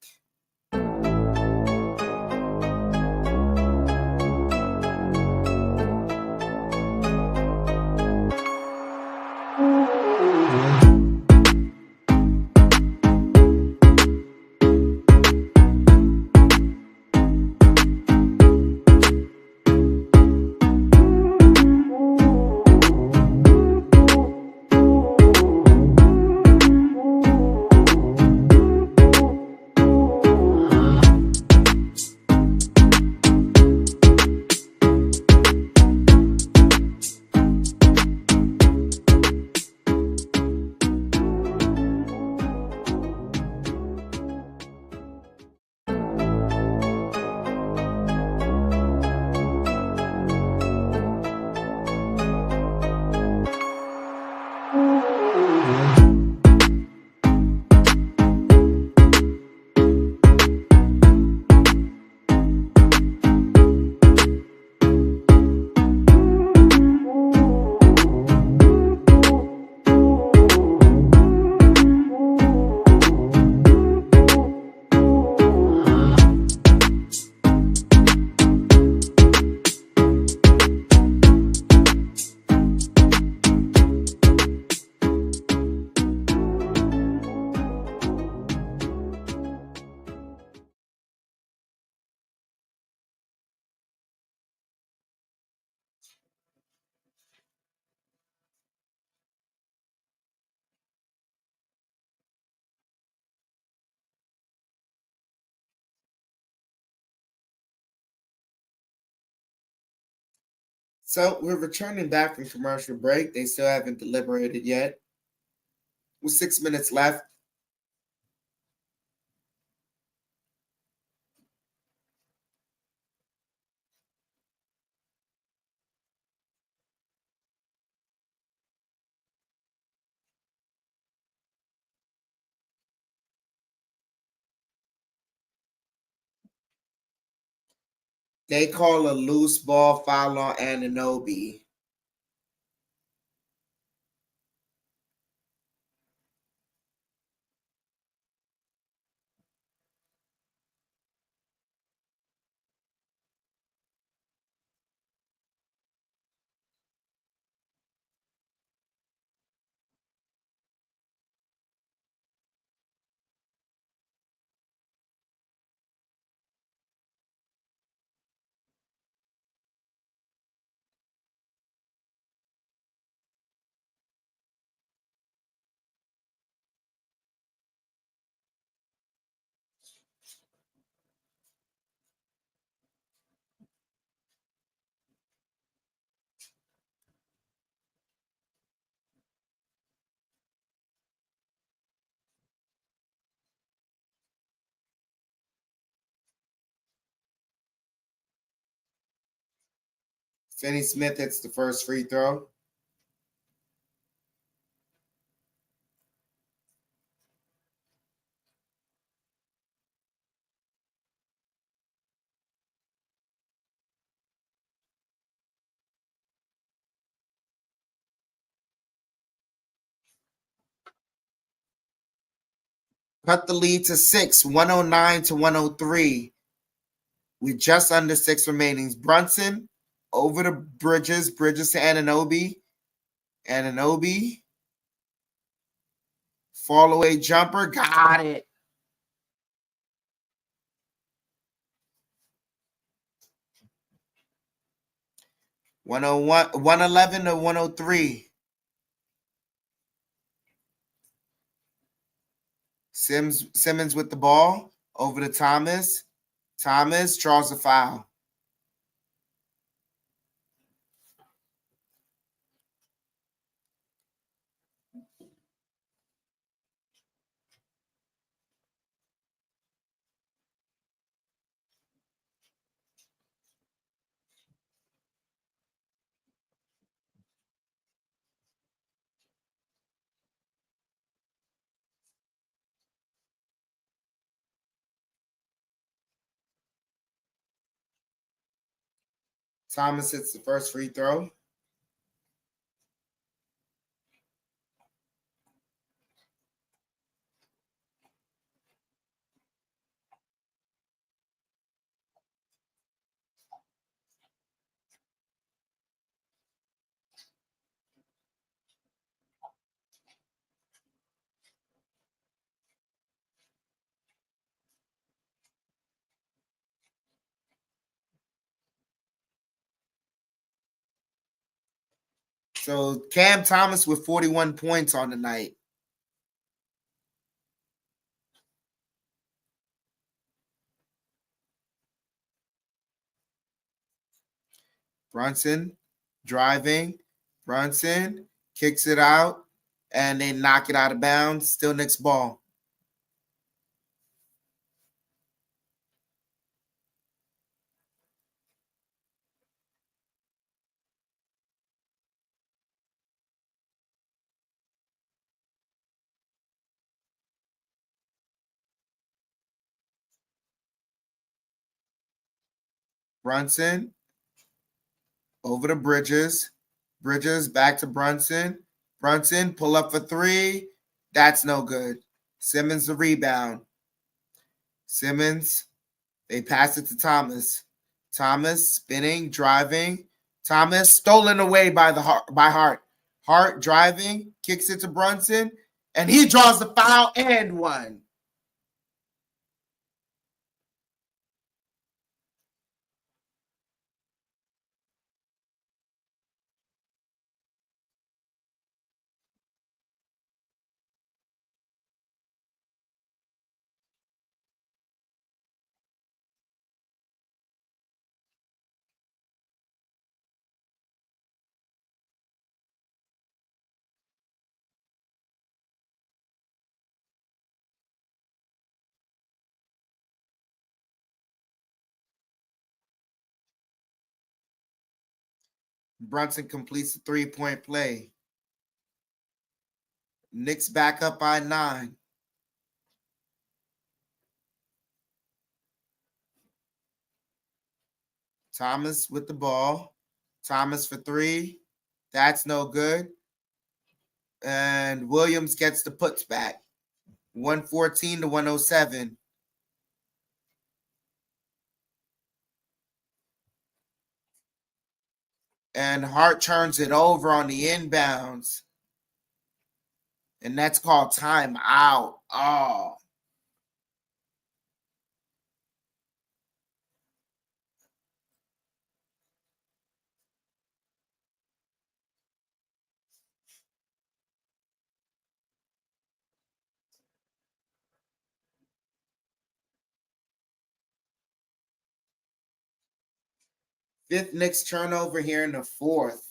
So we're returning back from commercial break. They still haven't deliberated yet. With 6 minutes left. They call a loose ball foul on Anunoby. Finney Smith hits the first free throw. Cut the lead to 6, 109 to 103. With just under 6 remaining. Brunson over to Bridges. Bridges to Anunoby. Anunoby. Fall away jumper. Got it. 101, 111 to 103. Simmons with the ball over to Thomas. Thomas draws a foul. Thomas hits the first free throw. So Cam Thomas with 41 points on the night. Brunson driving. Brunson kicks it out, and they knock it out of bounds. Still Knicks ball. Brunson over to Bridges. Bridges back to Brunson. Brunson pull up for three. That's no good. Simmons the rebound. Simmons, they pass it to Thomas. Thomas spinning, driving. Thomas stolen away by Hart. Hart driving, kicks it to Brunson, and he draws the foul and one. Brunson completes the three-point play. Knicks back up by 9. Thomas with the ball. Thomas for three. That's no good. And Williams gets the puts back. 114 to 107. And Hart turns it over on the inbounds. And that's called timeout. Oh. Fifth Knicks turnover here in the fourth.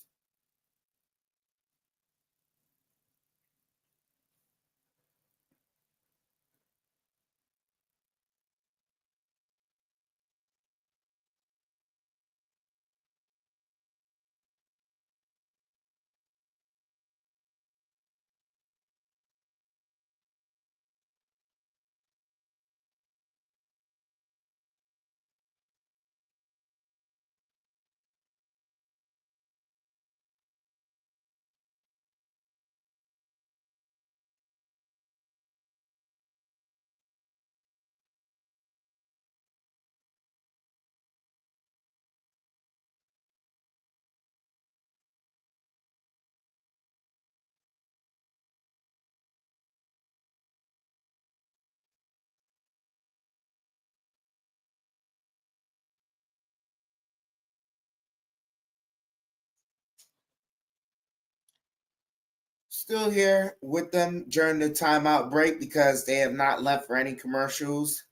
Still here with them during the timeout break because they have not left for any commercials.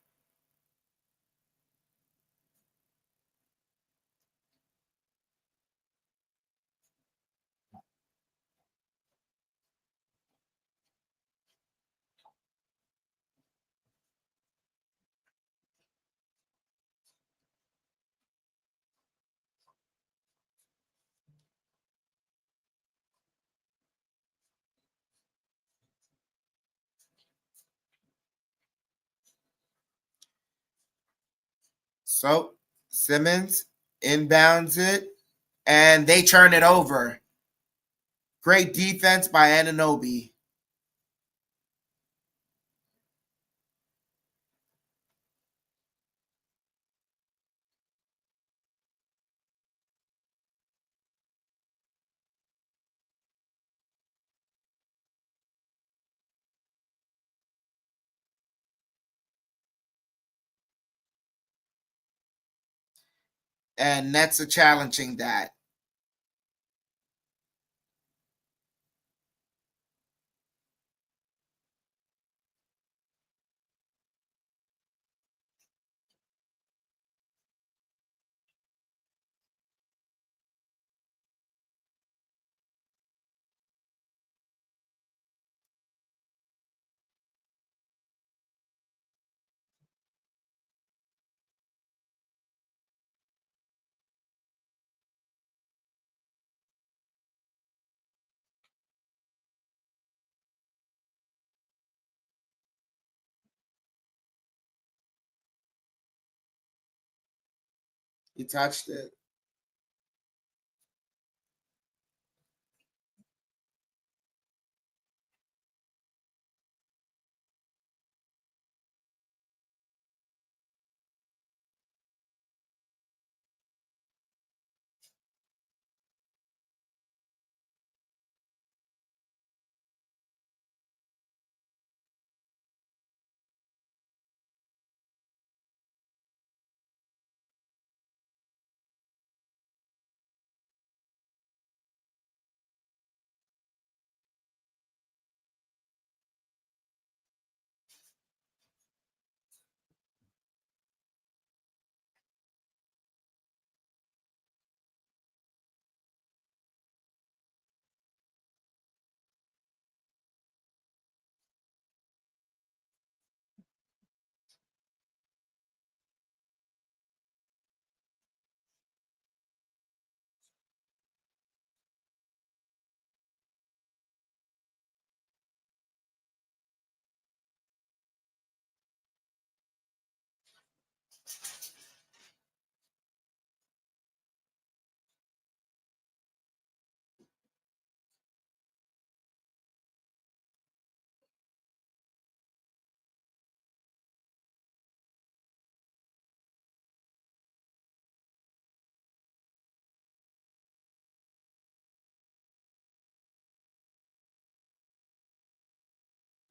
So Simmons inbounds it, and they turn it over. Great defense by Anunoby. And Nets are challenging that. He touched it.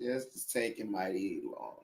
This is taking mighty long.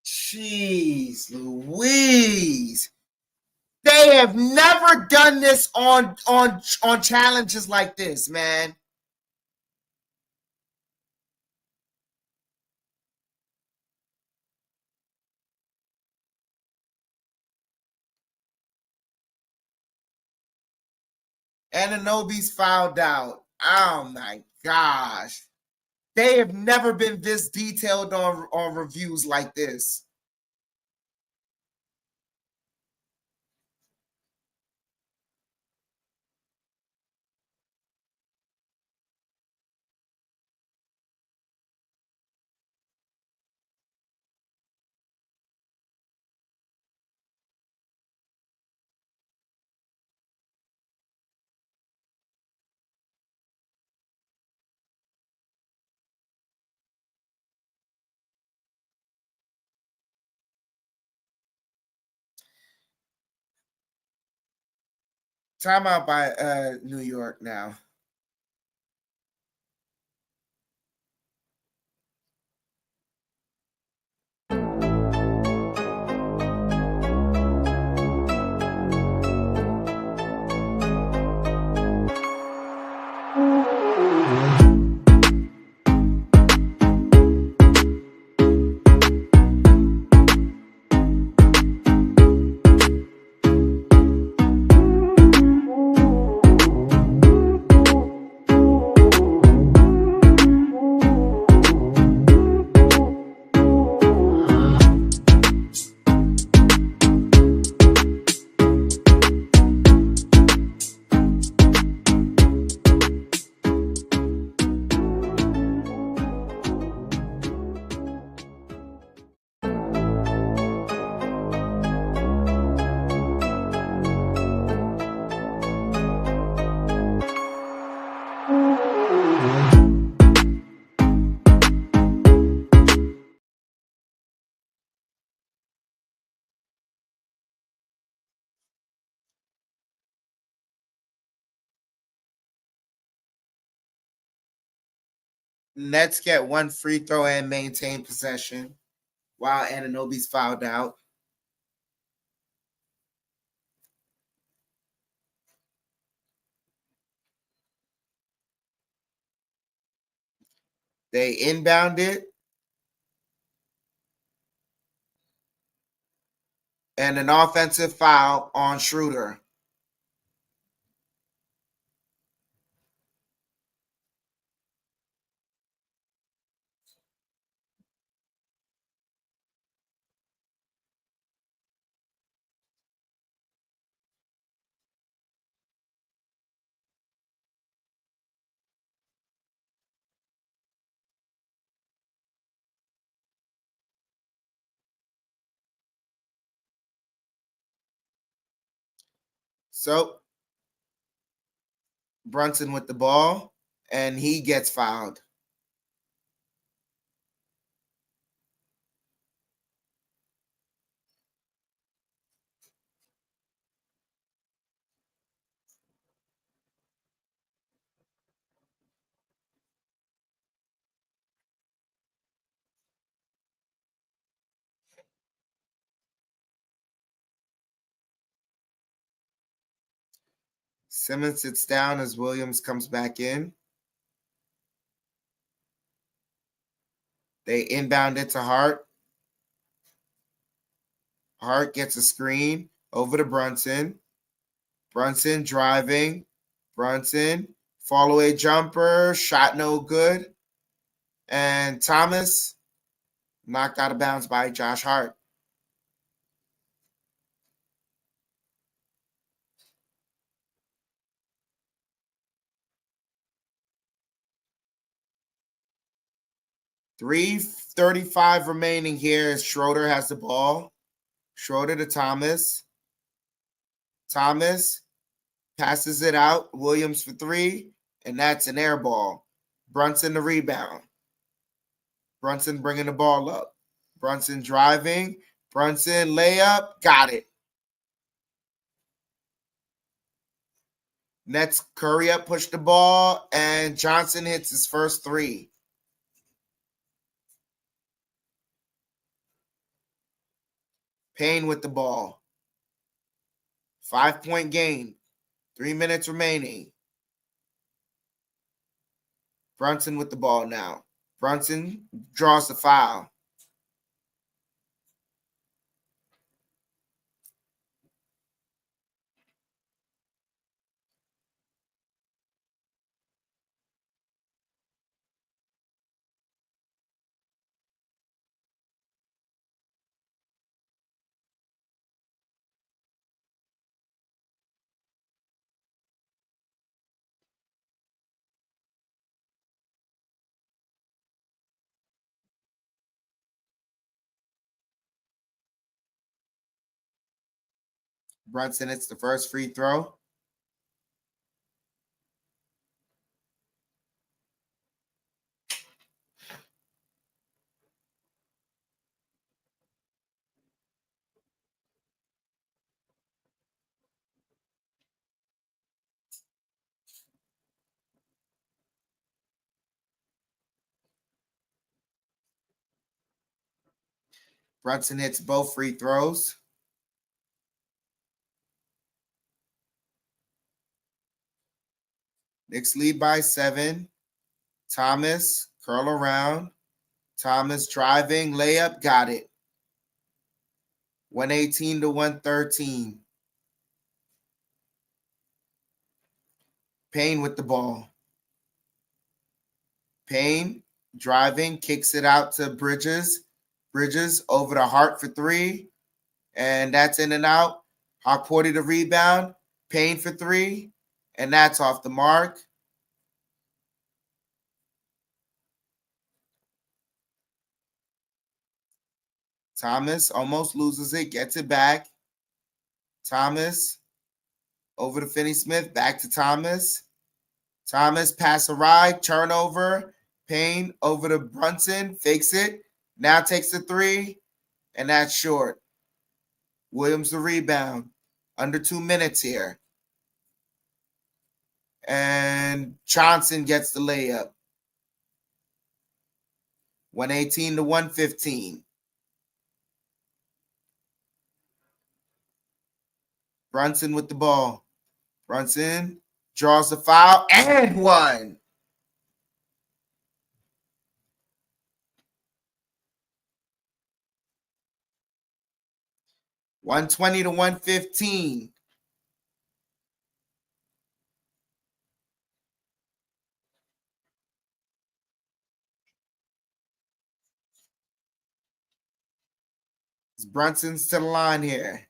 Jeez Louise. They have never done this on challenges like this, man. Anunoby's fouled out. Oh my gosh. They have never been this detailed on reviews like this. Timeout by New York now. Nets get one free throw and maintain possession while Anunoby's fouled out. They inbound it. And an offensive foul on Schroeder. So Brunson with the ball, and he gets fouled. Simmons sits down as Williams comes back in. They inbound it to Hart. Hart gets a screen over to Brunson. Brunson driving. Brunson, fall away jumper, shot no good. And Thomas knocked out of bounds by Josh Hart. .335 remaining here as Schroeder has the ball. Schroeder to Thomas. Thomas passes it out. Williams for three, and that's an air ball. Brunson the rebound. Brunson bringing the ball up. Brunson driving. Brunson layup. Got it. Nets Curry up, push the ball, and Johnson hits his first three. Payne with the ball. 5-point game. 3 minutes remaining. Brunson with the ball now. Brunson draws the foul. Brunson hits the first free throw. Brunson hits both free throws. Knicks lead by 7. Thomas, curl around. Thomas driving, layup, got it. 118 to 113. Payne with the ball. Payne driving, kicks it out to Bridges. Bridges over to Hart for 3. And that's in and out. Hawkporty the rebound. Payne for 3. And that's off the mark. Thomas almost loses it, gets it back. Thomas over to Finney-Smith, back to Thomas. Thomas pass a ride, turnover. Payne over to Brunson, fakes it. Now takes the 3, and that's short. Williams the rebound. Under 2 minutes here. And Johnson gets the layup. 118 to 115. Brunson with the ball. Brunson draws the foul and one. $120 to $115. Brunson's to the line here.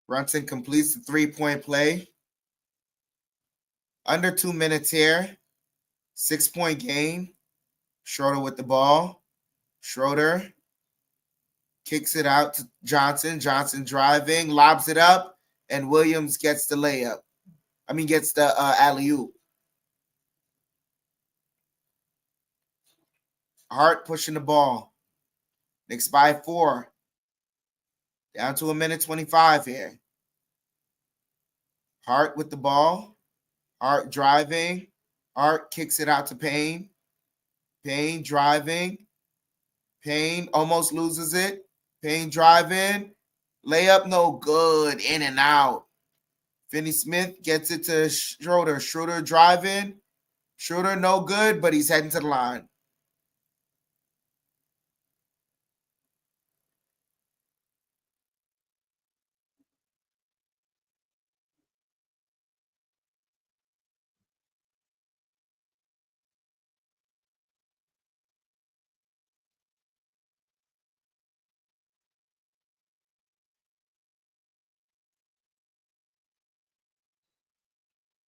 Brunson completes the 3-point play. Under 2 minutes here. 6-point game. Schroeder with the ball. Schroeder kicks it out to Johnson. Johnson driving, lobs it up, and Williams gets the layup. Gets the alley-oop. Hart pushing the ball. Knicks by 4. Down to 1:25 here. Hart with the ball. Hart driving. Hart kicks it out to Payne. Payne driving. Payne almost loses it. Payne driving. Layup no good. In and out. Finney-Smith gets it to Schroeder. Schroeder driving. Schroeder no good, but he's heading to the line.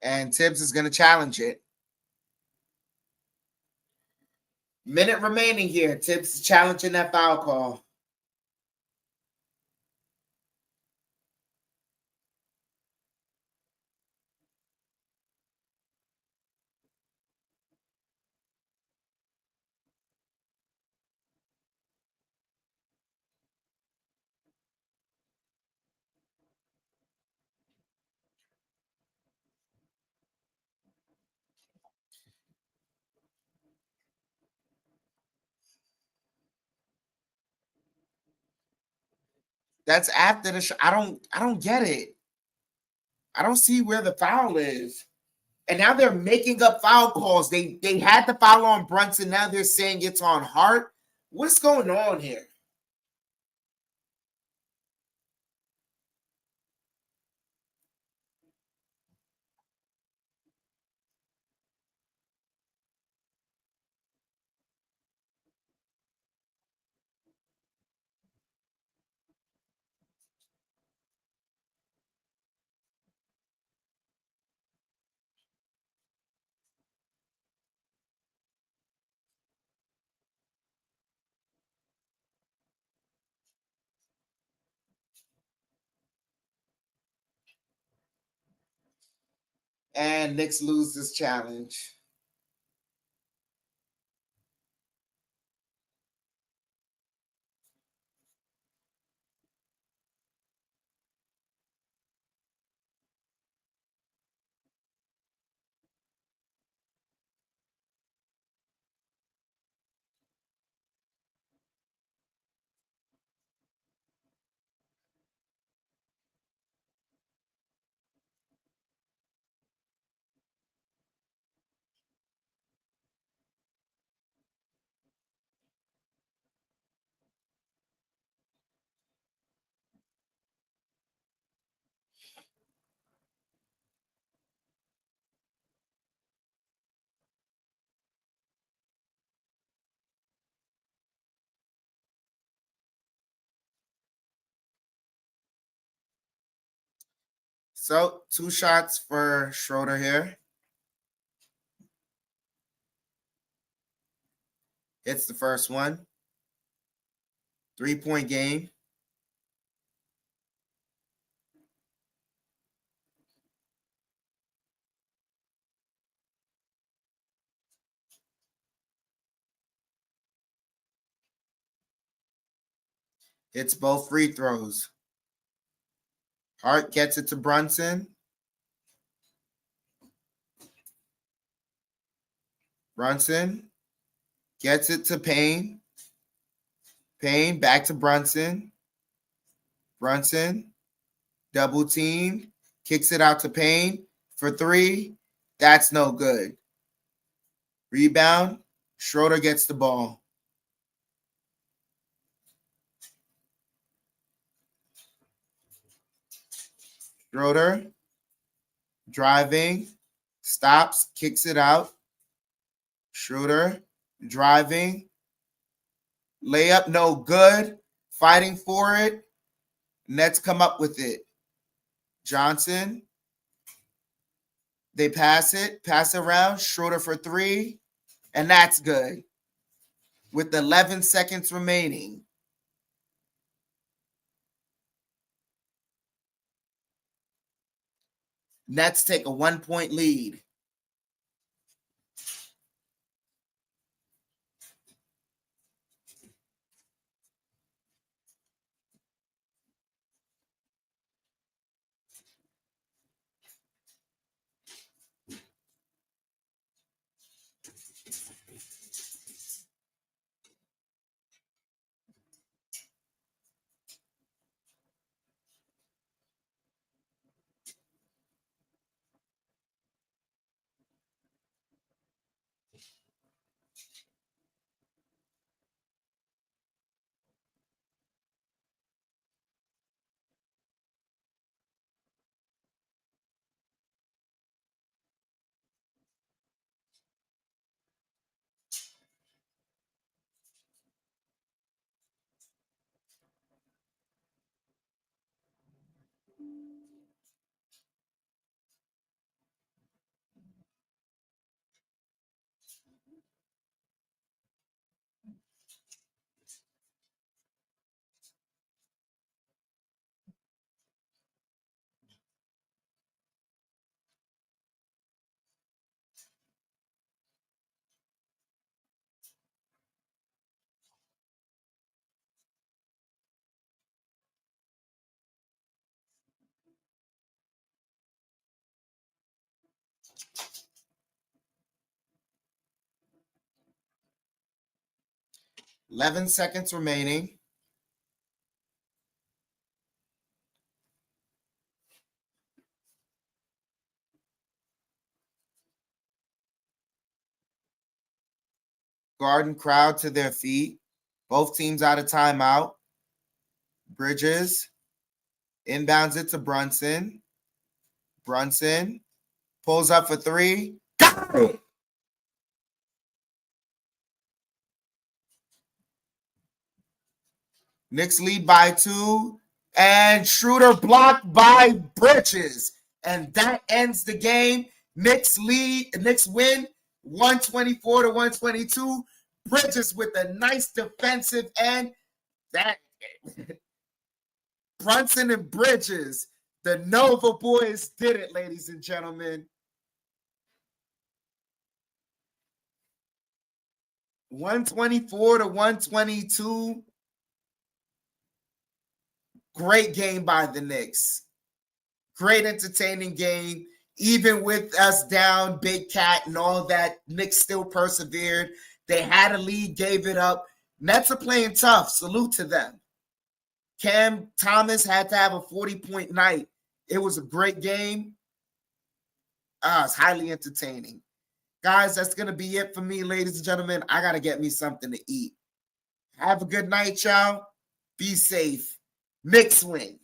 And Tibbs is going to challenge it. Minute remaining here. Tibbs is challenging that foul call. That's after the shot. I don't get it. I don't see where the foul is. And now they're making up foul calls. They had the foul on Brunson. Now they're saying it's on Hart. What's going on here? And Knicks lose this challenge. So 2 shots for Schroeder here. Hits the first one. 3-point game. Hits both free throws. Hart gets it to Brunson. Brunson gets it to Payne. Payne back to Brunson. Brunson, double team, kicks it out to Payne for 3. That's no good. Rebound, Schroeder gets the ball. Schroeder, driving, stops, kicks it out. Schroeder, driving, layup, no good, fighting for it. Nets come up with it. Johnson, they pass around, Schroeder for 3, and that's good. With 11 seconds remaining. Nets take a 1-point lead. Eleven seconds remaining. Garden crowd to their feet. Both teams out of timeout. Bridges inbounds it to Brunson. Brunson pulls up for 3. Got it! Knicks lead by 2. And Schroeder blocked by Bridges. And that ends the game. Knicks win 124-122. Bridges with a nice defensive end. That Brunson and Bridges, the Nova boys did it, ladies and gentlemen. 124-122. Great game by the Knicks. Great entertaining game. Even with us down, Big Cat and all that, Knicks still persevered. They had a lead, gave it up. Nets are playing tough. Salute to them. Cam Thomas had to have a 40-point night. It was a great game. It's highly entertaining. Guys, that's going to be it for me, ladies and gentlemen. I got to get me something to eat. Have a good night, y'all. Be safe. Knicks win.